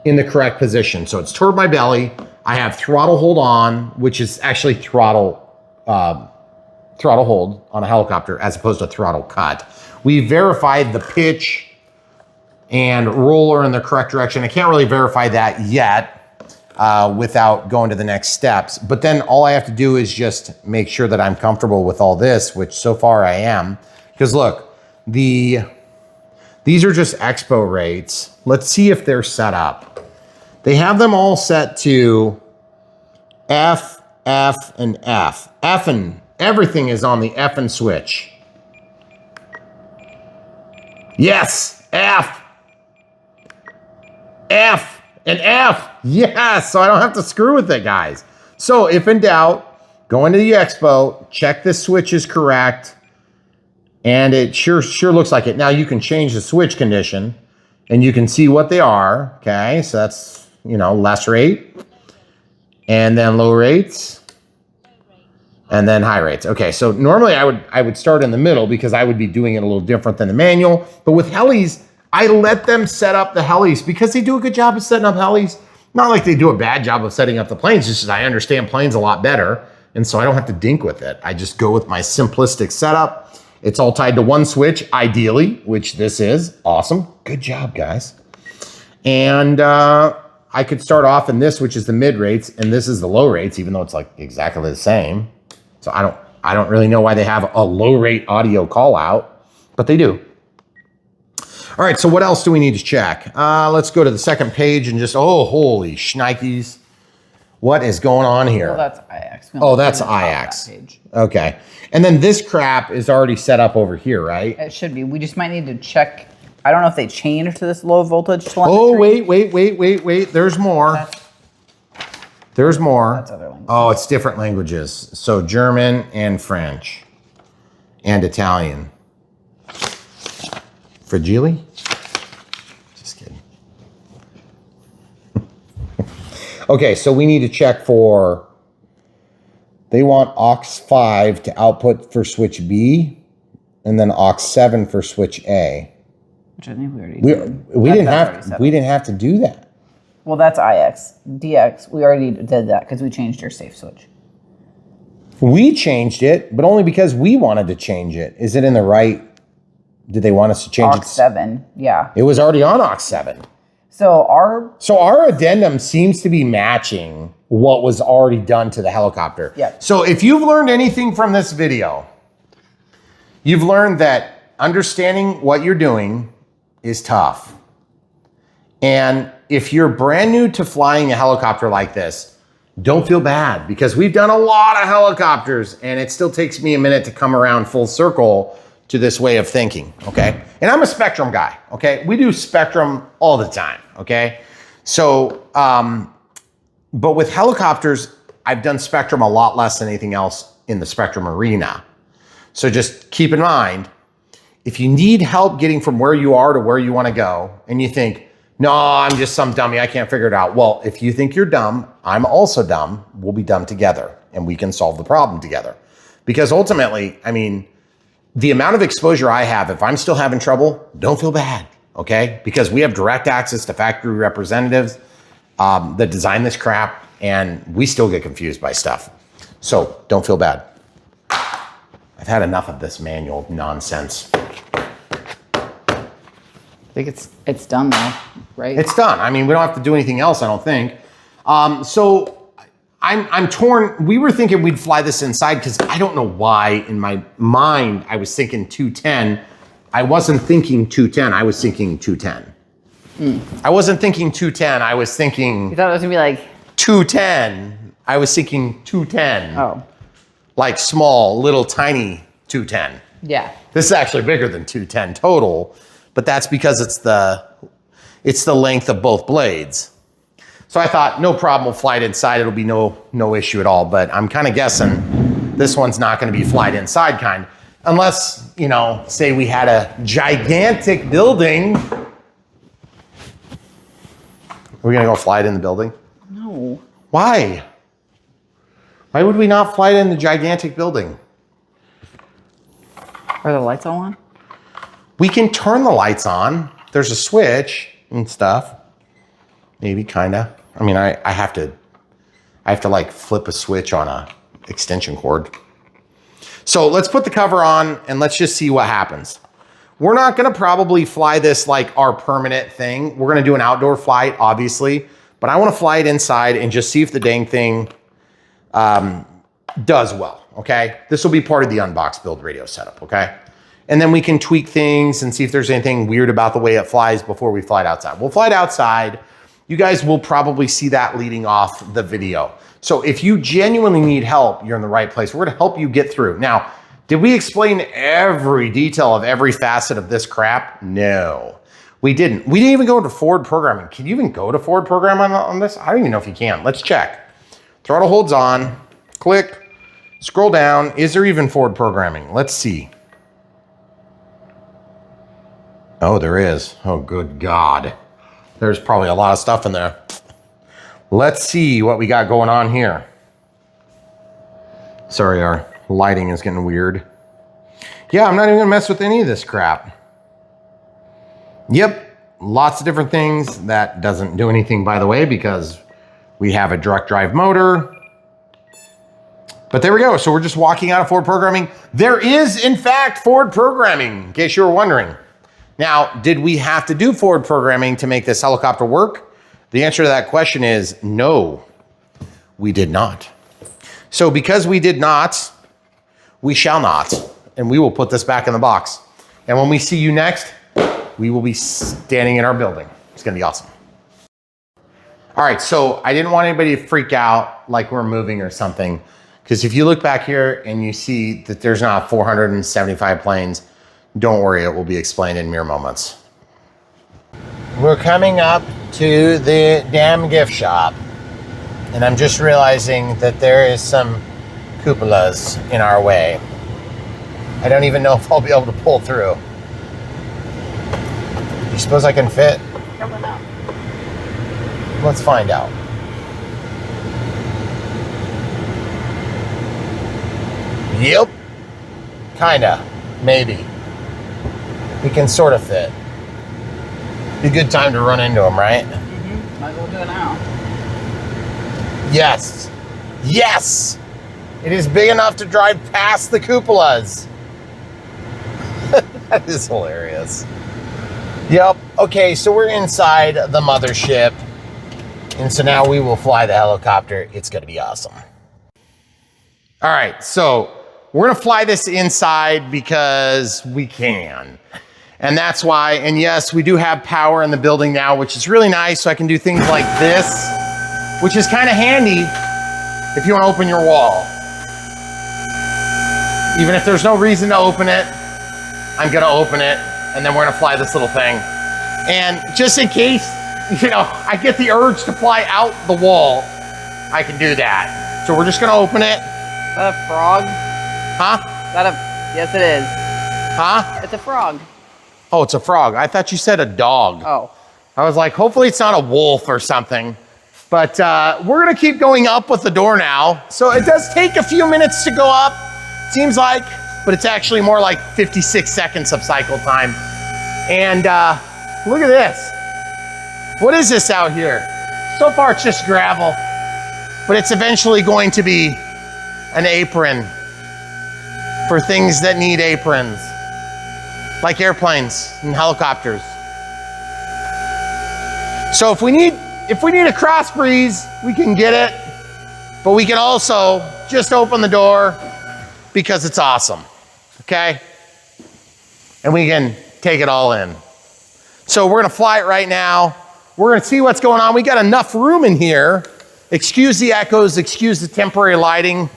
in the correct position. So it's toward my belly. I have throttle hold on, which is actually throttle hold on a helicopter as opposed to throttle cut. We verified the pitch and roller in the correct direction. I can't really verify that yet without going to the next steps. But then all I have to do is just make sure that I'm comfortable with all this, which so far I am. Because look, these are just expo rates. Let's see if they're set up. They have them all set to F, F, and F. F and everything is on the F and switch. Yes, F. F and F. Yes, so I don't have to screw with it, guys. So if in doubt, go into the expo, check the switch is correct, and it sure looks like it. Now you can change the switch condition, and you can see what they are, okay? So that's, you know, less rate, and then low rates, and then high rates. Okay, so normally I would start in the middle because I would be doing it a little different than the manual. But with helis, I let them set up the helis because they do a good job of setting up helis. Not like they do a bad job of setting up the planes, just as I understand planes a lot better. And so I don't have to dink with it. I just go with my simplistic setup. It's all tied to one switch, ideally, which this is. Awesome. Good job, guys. And I could start off in this, which is the mid rates, and this is the low rates, even though it's like exactly the same. So I don't really know why they have a low rate audio call out, but they do. All right, so what else do we need to check? Let's go to the second page and just, oh, holy shnikes. What is going on here? Well, that's IX. Oh, that's IX. Okay. And then this crap is already set up over here, right? It should be. We just might need to check. I don't know if they changed to this low voltage telemetry. Oh, wait. There's more. There's more. That's other languages. Oh, it's different languages. So German and French and Italian. Fragile? Just kidding. Okay, so we need to check for, they want aux 5 to output for switch B, and then aux 7 for switch A. Which I think we already did. We didn't have to do that. Well, that's IX. DX, we already did that because we changed your safe switch. We changed it, but only because we wanted to change it. Is it in the right Did they want us to change Aux 7, yeah. It was already on Aux 7. So our addendum seems to be matching what was already done to the helicopter. Yeah. So if you've learned anything from this video, you've learned that understanding what you're doing is tough. And if you're brand new to flying a helicopter like this, don't feel bad, because we've done a lot of helicopters and it still takes me a minute to come around full circle to this way of thinking, okay? And I'm a Spectrum guy, okay? We do Spectrum all the time, okay? So, but with helicopters, I've done Spectrum a lot less than anything else in the Spectrum arena. So just keep in mind, if you need help getting from where you are to where you wanna go, and you think, no, I'm just some dummy, I can't figure it out. Well, if you think you're dumb, I'm also dumb, we'll be dumb together and we can solve the problem together. Because ultimately, I mean, the amount of exposure I have, if I'm still having trouble, don't feel bad, okay? Because we have direct access to factory representatives that design this crap, and we still get confused by stuff. So don't feel bad. I've had enough of this manual nonsense. I think it's done though, right? It's done. I mean, we don't have to do anything else, I don't think. So I'm torn. We were thinking we'd fly this inside because I don't know why in my mind I was thinking 210. I wasn't thinking 210. I was thinking 210. I wasn't thinking 210. I was thinking... You thought it was going to be like... 210. I was thinking 210. Oh. Like small, little, tiny 210. Yeah. This is actually bigger than 210 total, but that's because it's the length of both blades. So I thought, no problem, we'll fly it inside. It'll be no issue at all. But I'm kind of guessing this one's not going to be flight inside kind, unless, you know, say we had a gigantic building. Are we going to go fly it in the building? No. Why? Why would we not fly it in the gigantic building? Are the lights all on? We can turn the lights on. There's a switch and stuff. Maybe, kinda. I mean, I have to like flip a switch on a extension cord. So let's put the cover on and let's just see what happens. We're not gonna probably fly this like our permanent thing. We're gonna do an outdoor flight, obviously, but I wanna fly it inside and just see if the dang thing does well, okay? This will be part of the Unbox build radio setup, okay? And then we can tweak things and see if there's anything weird about the way it flies before we fly it outside. We'll fly it outside. You guys will probably see that leading off the video. So if you genuinely need help, you're in the right place. We're gonna help you get through. Now, did we explain every detail of every facet of this crap? No, we didn't. We didn't even go into forward programming. Can you even go to forward programming on this? I don't even know if you can. Let's check. Throttle holds on, click, scroll down. Is there even forward programming? Let's see. Oh, there is. Oh, good God. There's probably a lot of stuff in there. Let's see what we got going on here. Sorry, our lighting is getting weird. Yeah, I'm not even gonna mess with any of this crap. Yep, lots of different things. That doesn't do anything, by the way, because we have a direct drive motor. But there we go. So we're just walking out of forward programming. There is, in fact, forward programming, in case you were wondering. Now, did we have to do forward programming to make this helicopter work? The answer to that question is no, we did not. So because we did not, we shall not, and we will put this back in the box. And when we see you next, we will be standing in our building. It's gonna be awesome. All right, so I didn't want anybody to freak out like we're moving or something, because if you look back here and you see that there's not 475 planes, don't worry, it will be explained in mere moments. We're coming up to the damn gift shop, and I'm just realizing that there is some cupolas in our way. I don't even know if I'll be able to pull through. You suppose I can fit? Probably not. Let's find out. Yep. Kinda. Maybe. We can sort of fit. Be a good time to run into them, right? Mm-hmm. Might as well do it now. Yes. Yes! It is big enough to drive past the cupolas. That is hilarious. Yep. Okay, so we're inside the mothership. And so now we will fly the helicopter. It's going to be awesome. All right, so we're going to fly this inside because we can. And that's why, and yes, we do have power in the building now, which is really nice. So I can do things like this, which is kind of handy if you want to open your wall. Even if there's no reason to open it, I'm going to open it, and then we're going to fly this little thing. And just in case, you know, I get the urge to fly out the wall, I can do that. So we're just going to open it. Is that a frog? Huh? Is that a, yes it is. Huh? It's a frog. Oh, it's a frog. I thought you said a dog. Oh. I was like, hopefully it's not a wolf or something. But we're going to keep going up with the door now. So it does take a few minutes to go up, seems like, but it's actually more like 56 seconds of cycle time. And look at this. What is this out here? So far it's just gravel, but it's eventually going to be an apron for things that need aprons, like airplanes and helicopters. So if we need a cross breeze, we can get it, but we can also just open the door because it's awesome, okay? And we can take it all in. So we're gonna fly it right now. We're gonna see what's going on. We got enough room in here. Excuse the echoes, excuse the temporary lighting.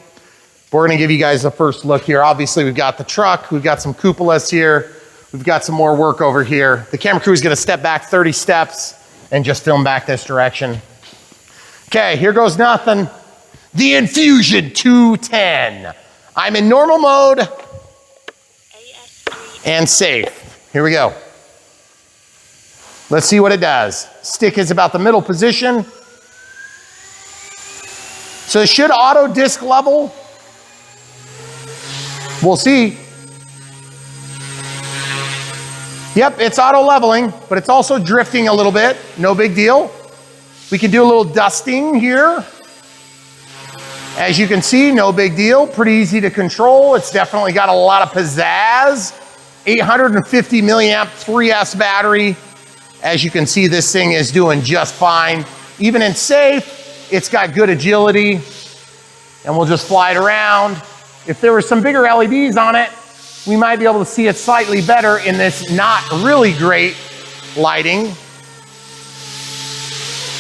We're gonna give you guys a first look here. Obviously we've got the truck, we've got some cupolas here, we've got some more work over here. The camera crew is gonna step back 30 steps and just film back this direction. Okay, here goes nothing. The Infusion 210. I'm in normal mode and safe. Here we go. Let's see what it does. Stick is about the middle position. So it should auto disc level. We'll see. Yep, it's auto leveling, but it's also drifting a little bit. No big deal. We can do a little dusting here. As you can see, no big deal. Pretty easy to control. It's definitely got a lot of pizzazz. 850 milliamp 3S battery. As you can see, this thing is doing just fine. Even in safe, it's got good agility. And we'll just fly it around. If there were some bigger LEDs on it, we might be able to see it slightly better in this not really great lighting.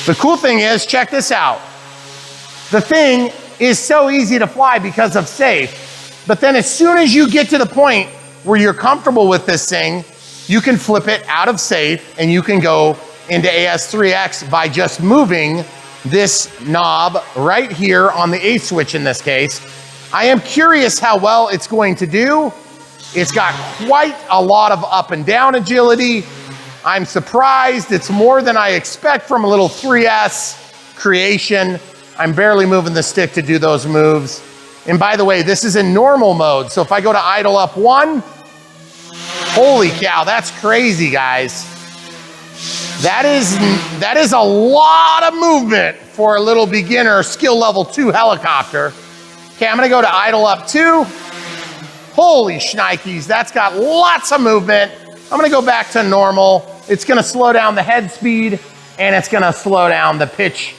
The cool thing is, check this out. The thing is so easy to fly because of safe. But then as soon as you get to the point where you're comfortable with this thing, you can flip it out of safe and you can go into AS3X by just moving this knob right here on the A switch in this case. I am curious how well it's going to do. It's got quite a lot of up and down agility. I'm surprised. It's more than I expect from a little 3S creation. I'm barely moving the stick to do those moves. And by the way, this is in normal mode. So if I go to idle up 1, holy cow, that's crazy, guys. That is a lot of movement for a little beginner skill level 2 helicopter. Okay, I'm gonna go to idle up 2. Holy shnikes, that's got lots of movement. I'm gonna go back to normal. It's gonna slow down the head speed and it's gonna slow down the pitch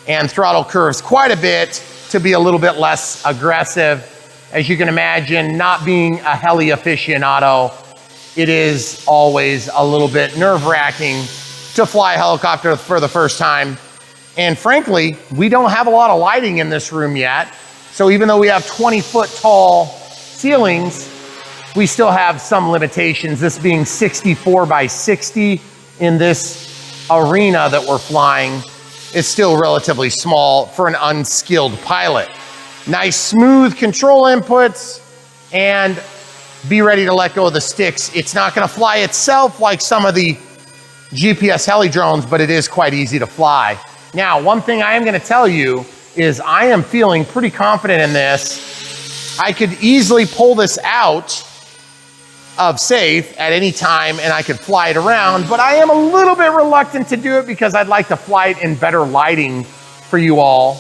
and throttle curves quite a bit to be a little bit less aggressive. As you can imagine, not being a heli aficionado, it is always a little bit nerve-wracking to fly a helicopter for the first time. And frankly, we don't have a lot of lighting in this room yet. So even though we have 20-foot tall ceilings, we still have some limitations. This being 64 by 60 in this arena that we're flying is still relatively small for an unskilled pilot. Nice smooth control inputs and be ready to let go of the sticks. It's not gonna fly itself like some of the GPS heli drones, but it is quite easy to fly. Now, one thing I am gonna tell you is I am feeling pretty confident in this. I could easily pull this out of safe at any time and I could fly it around, but I am a little bit reluctant to do it because I'd like to fly it in better lighting for you all.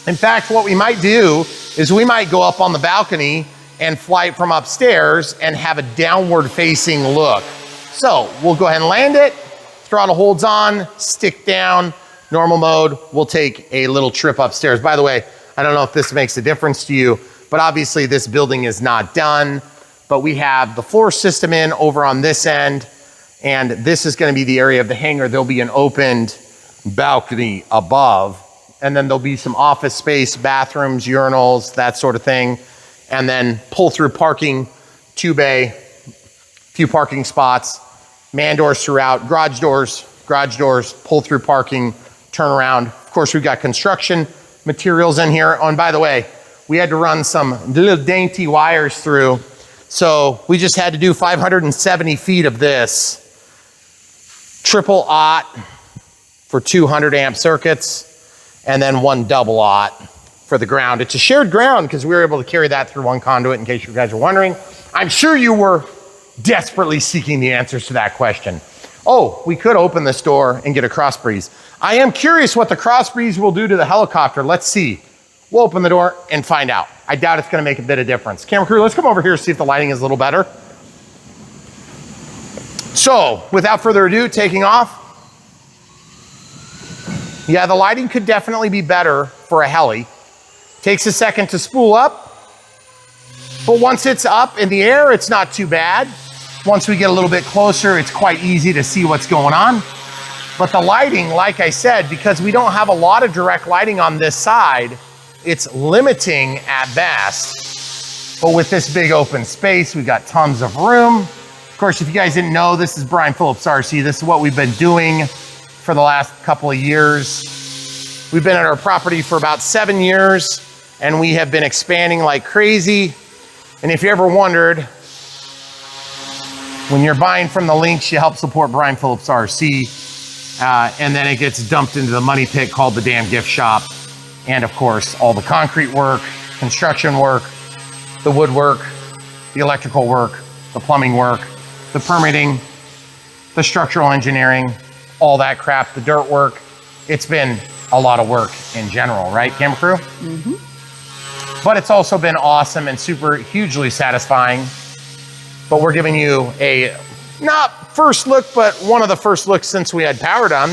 In fact, what we might do is we might go up on the balcony and flight from upstairs and have a downward facing look. So we'll go ahead and land it. Throttle holds on, stick down, normal mode. We'll take a little trip upstairs. By the way, I don't know if this makes a difference to you, but obviously this building is not done, but we have the floor system in over on this end, and this is gonna be the area of the hangar. There'll be an opened balcony above, and then there'll be some office space, bathrooms, urinals, that sort of thing. And then pull through parking, 2-bay, few parking spots, man doors throughout, garage doors, pull through parking, turn around. Of course, we've got construction materials in here. Oh, and by the way, we had to run some little dainty wires through. So we just had to do 570 feet of this. Triple aught for 200 amp circuits, and then 1 double aught for the ground. It's a shared ground because we were able to carry that through 1 conduit, in case you guys are wondering. I'm sure you were desperately seeking the answers to that question. Oh, we could open this door and get a cross breeze. I am curious what the cross breeze will do to the helicopter. Let's see. We'll open the door and find out. I doubt it's gonna make a bit of difference. Camera crew, let's come over here and see if the lighting is a little better. So, without further ado, taking off. Yeah, the lighting could definitely be better for a heli. Takes a second to spool up, but once it's up in the air, it's not too bad. Once we get a little bit closer, it's quite easy to see what's going on. But the lighting, like I said, because we don't have a lot of direct lighting on this side, it's limiting at best. But with this big open space, we've got tons of room. Of course, if you guys didn't know, this is Brian Phillips RC. This is what we've been doing for the last couple of years. We've been at our property for about 7 years, and we have been expanding like crazy. And if you ever wondered, when you're buying from the links, you help support Brian Phillips RC, and then it gets dumped into the money pit called the damn gift shop. And of course, all the concrete work, construction work, the woodwork, the electrical work, the plumbing work, the permitting, the structural engineering, all that crap, the dirt work. It's been a lot of work in general, right, camera crew? Mm-hmm. But it's also been awesome and super hugely satisfying. But we're giving you a, not first look, but one of the first looks since we had power done.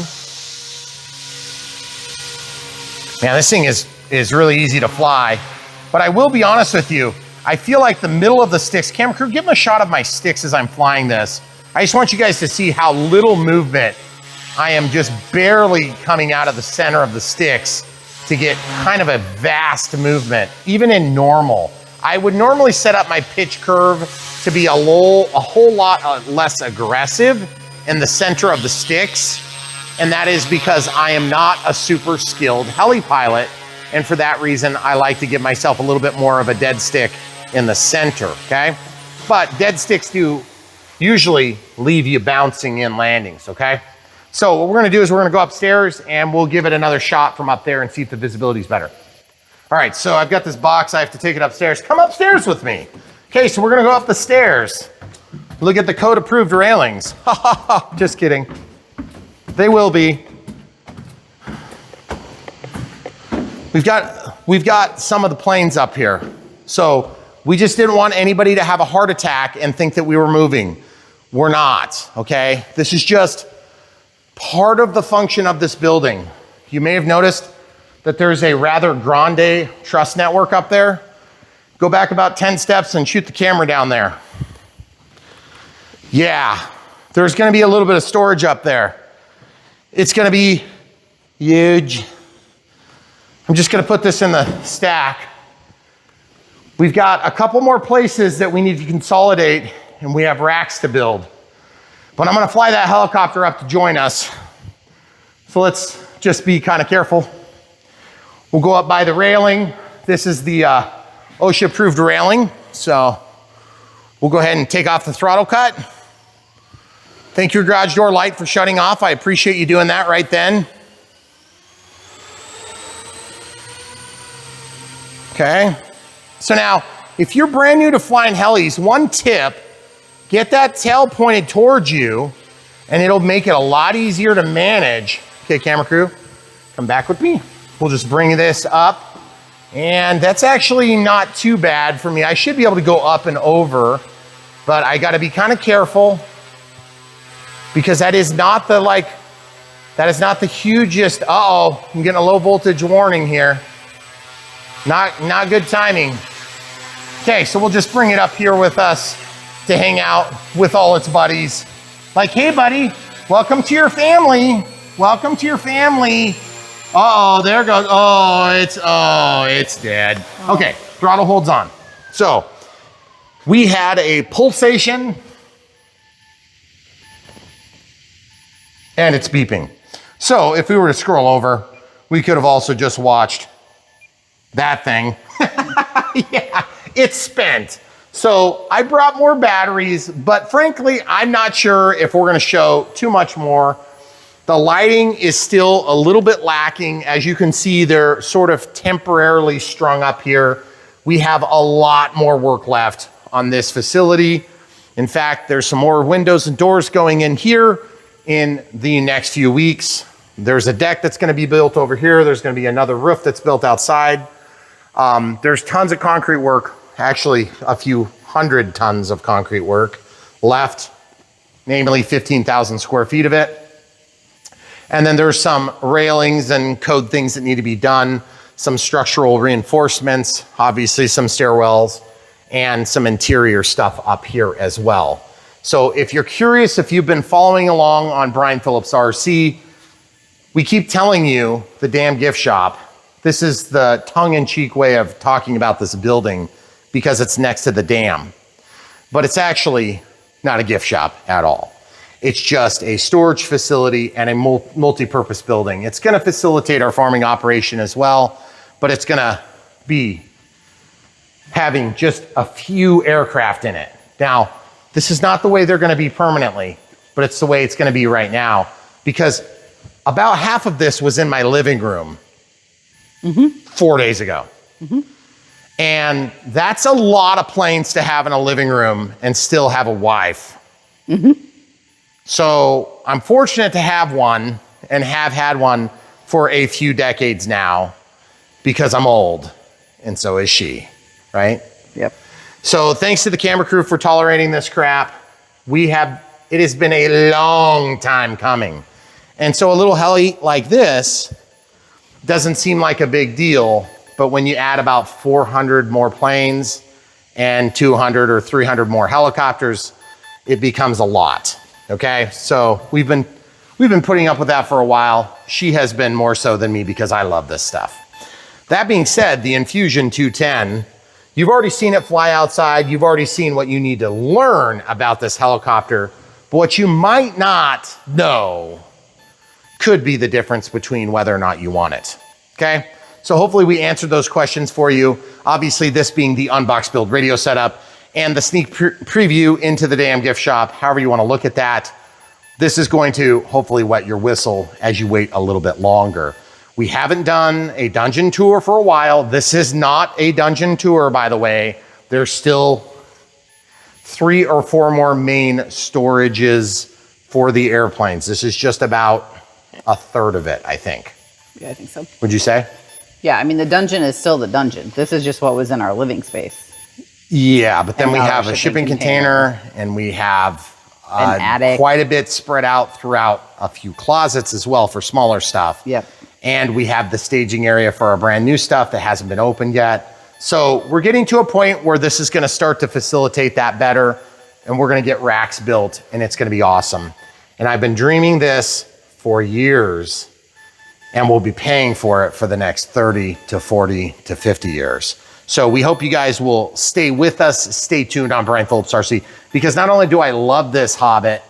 Man, this thing is really easy to fly. But I will be honest with you, I feel like the middle of the sticks, camera crew, give them a shot of my sticks as I'm flying this. I just want you guys to see how little movement. I am just barely coming out of the center of the sticks to get kind of a vast movement, even in normal. I would normally set up my pitch curve to be a whole lot less aggressive in the center of the sticks. And that is because I am not a super skilled heli pilot. And for that reason, I like to give myself a little bit more of a dead stick in the center, okay? But dead sticks do usually leave you bouncing in landings, okay? So what we're gonna do is we're gonna go upstairs and we'll give it another shot from up there and see if the visibility is better. All right, so I've got this box, I have to take it upstairs. Come upstairs with me. Okay, so we're gonna go up the stairs. Look at the code approved railings. Ha ha ha, just kidding. They will be. We've got some of the planes up here. So we just didn't want anybody to have a heart attack and think that we were moving. We're not, okay? This is just part of the function of this building. You may have noticed that there's a rather grande truss network up there. Go back about 10 steps and shoot the camera down there. Yeah, there's gonna be a little bit of storage up there. It's gonna be huge. I'm just gonna put this in the stack. We've got a couple more places that we need to consolidate, and we have racks to build. But I'm gonna fly that helicopter up to join us. So let's just be kind of careful. We'll go up by the railing. This is the OSHA approved railing. So we'll go ahead and take off the throttle cut. Thank your garage door light for shutting off. I appreciate you doing that right then. Okay. So now, if you're brand new to flying helis, one tip, get that tail pointed towards you and it'll make it a lot easier to manage. Okay, camera crew, come back with me. We'll just bring this up And that's actually not too bad for me. I should be able to go up and over, but I gotta be kind of careful because that is not the hugest, uh-oh, I'm getting a low voltage warning here. Not good timing. Okay, so we'll just bring it up here with us to hang out with all its buddies. Like, hey buddy, welcome to your family. Welcome to your family. Uh-oh, there goes, it's dead. Okay, throttle holds on. So, we had a pulsation and it's beeping. So, if we were to scroll over, we could have also just watched that thing. Yeah, it's spent. So I brought more batteries, but frankly, I'm not sure if we're gonna show too much more. The lighting is still a little bit lacking. As you can see, they're sort of temporarily strung up here. We have a lot more work left on this facility. In fact, there's some more windows and doors going in here in the next few weeks. There's a deck that's gonna be built over here. There's gonna be another roof that's built outside. There's tons of concrete work, actually a few hundred tons of concrete work left, namely 15,000 square feet of it. And then there's some railings and code things that need to be done, some structural reinforcements, obviously some stairwells, and some interior stuff up here as well. So if you're curious, if you've been following along on Brian Phillips RC, we keep telling you the damn gift shop. This is the tongue-in-cheek way of talking about this building because it's next to the dam. But it's actually not a gift shop at all. It's just a storage facility and a multi-purpose building. It's gonna facilitate our farming operation as well, but it's gonna be having just a few aircraft in it. Now, this is not the way they're gonna be permanently, but it's the way it's gonna be right now because about half of this was in my living room 4 days ago. And that's a lot of planes to have in a living room and still have a wife. So I'm fortunate to have one and have had one for a few decades now because I'm old and so is she, right? Yep. So thanks to the camera crew for tolerating this crap. It has been a long time coming. And so a little heli like this doesn't seem like a big deal, but when you add about 400 more planes and 200 or 300 more helicopters, it becomes a lot, okay? So we've been putting up with that for a while. She has been more so than me because I love this stuff. That being said, the Infusion 210, you've already seen it fly outside. You've already seen what you need to learn about this helicopter, but what you might not know could be the difference between whether or not you want it, okay? So hopefully we answered those questions for you. Obviously this being the Unbox Build radio setup and the sneak preview into the damn gift shop, however you wanna look at that. This is going to hopefully wet your whistle as you wait a little bit longer. We haven't done a dungeon tour for a while. This is not a dungeon tour, by the way. There's still 3 or 4 more main storages for the airplanes. This is just about a third of it, I think. Yeah, I think so. Would you say? Yeah, I mean, the dungeon is still the dungeon. This is just what was in our living space. Yeah, but then And we now have our a shipping shipping container and we have An attic. quite a bit spread out throughout a few closets as well for smaller stuff. Yep. And we have the staging area for our brand new stuff that hasn't been opened yet. So we're getting to a point where this is gonna start to facilitate that better and we're gonna get racks built and it's gonna be awesome. And I've been dreaming this for years and we'll be paying for it for the next 30 to 40 to 50 years. So we hope you guys will stay with us, stay tuned on Brian Phillips RC, because not only do I love this hobby,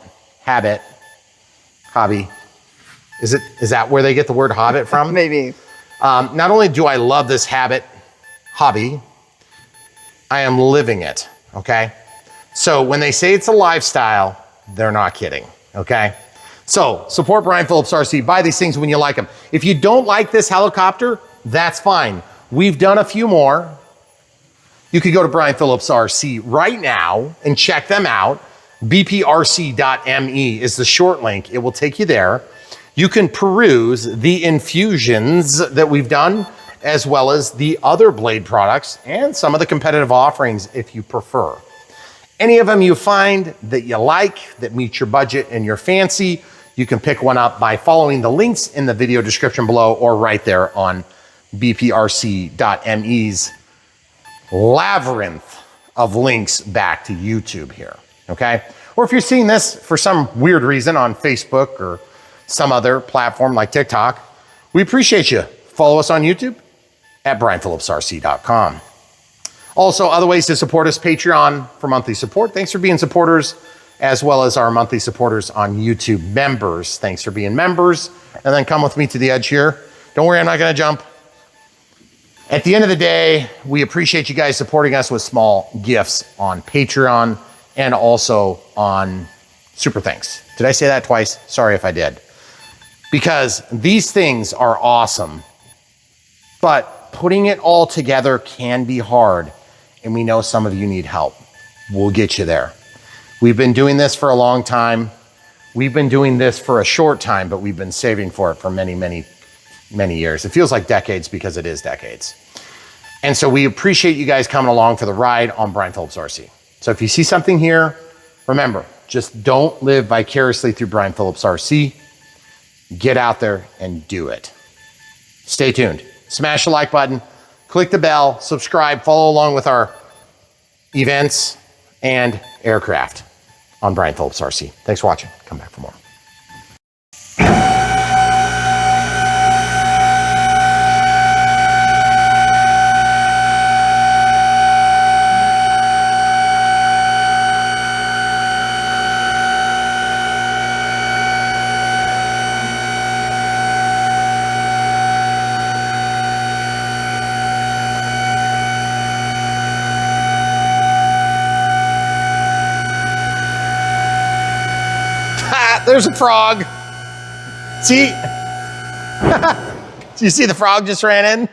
is that where they get the word hobbit from? Maybe. Not only do I love this hobby, I am living it, okay? So when they say it's a lifestyle, they're not kidding, okay? So support Brian Phillips RC, buy these things when you like them. If you don't like this helicopter, that's fine. We've done a few more. You could go to Brian Phillips RC right now and check them out. bprc.me is the short link. It will take you there. You can peruse the infusions that we've done as well as the other Blade products and some of the competitive offerings if you prefer. Any of them you find that you like, that meet your budget and your fancy, you can pick one up by following the links in the video description below or right there on bprc.me's labyrinth of links back to YouTube here, okay? Or if you're seeing this for some weird reason on Facebook or some other platform like TikTok, we appreciate you. Follow us on YouTube at brianphillipsrc.com. Also, other ways to support us, Patreon for monthly support. Thanks for being supporters, as well as our monthly supporters on YouTube, members. Thanks for being members. And then come with me to the edge here. Don't worry, I'm not gonna jump. At the end of the day, we appreciate you guys supporting us with small gifts on Patreon and also on Super Thanks. Did I say that twice? Sorry if I did. Because these things are awesome, but putting it all together can be hard, and we know some of you need help. We'll get you there. We've been doing this for a long time. We've been doing this for a short time, but we've been saving for it for many, many, many years. It feels like decades because it is decades. And so we appreciate you guys coming along for the ride on Brian Phillips RC. So if you see something here, remember, just don't live vicariously through Brian Phillips RC. Get out there and do it. Stay tuned. Smash the like button, click the bell, subscribe, follow along with our events and aircraft on Brian Phillips RC. Thanks for watching. Come back for more. There's a frog. See? Do you see the frog just ran in?